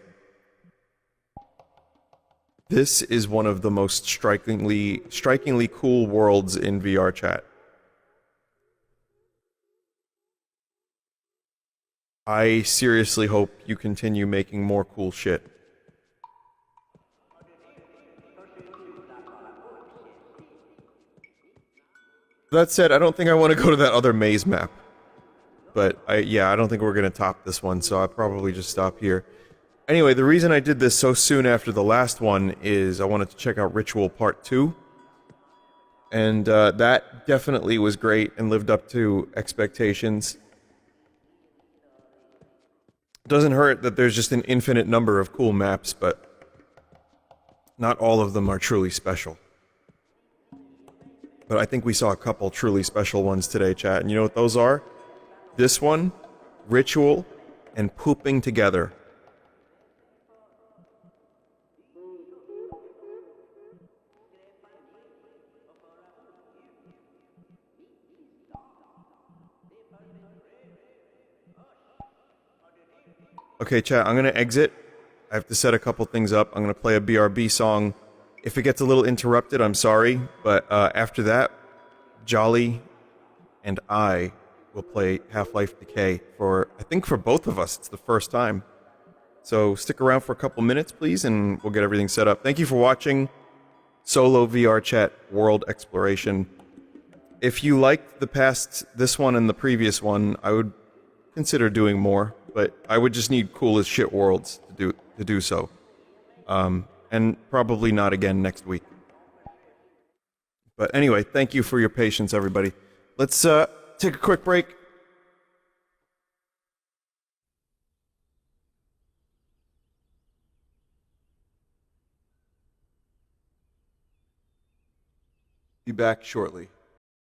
this is one of the most strikingly cool worlds in VRChat. I seriously hope you continue making more cool shit. That said, I don't think I want to go to that other maze map. But, I don't think we're going to top this one, so I'll probably just stop here. Anyway, the reason I did this so soon after the last one is I wanted to check out Ritual Part 2. And that definitely was great and lived up to expectations. Doesn't hurt that there's just an infinite number of cool maps, but not all of them are truly special. But I think we saw a couple truly special ones today, chat. And you know what those are? This one, Ritual, and Pooping Together. Okay, chat, I'm gonna exit. I have to set a couple things up. I'm gonna play a BRB song. If it gets a little interrupted, I'm sorry, but after that, Jolly and I will play Half-Life Decay I think for both of us, it's the first time. So stick around for a couple minutes, please, and we'll get everything set up. Thank you for watching Solo VRChat World Exploration. If you liked this one and the previous one, I would consider doing more, but I would just need cool as shit worlds to do so. And probably not again next week. But anyway, thank you for your patience, everybody. Let's take a quick break. Be back shortly.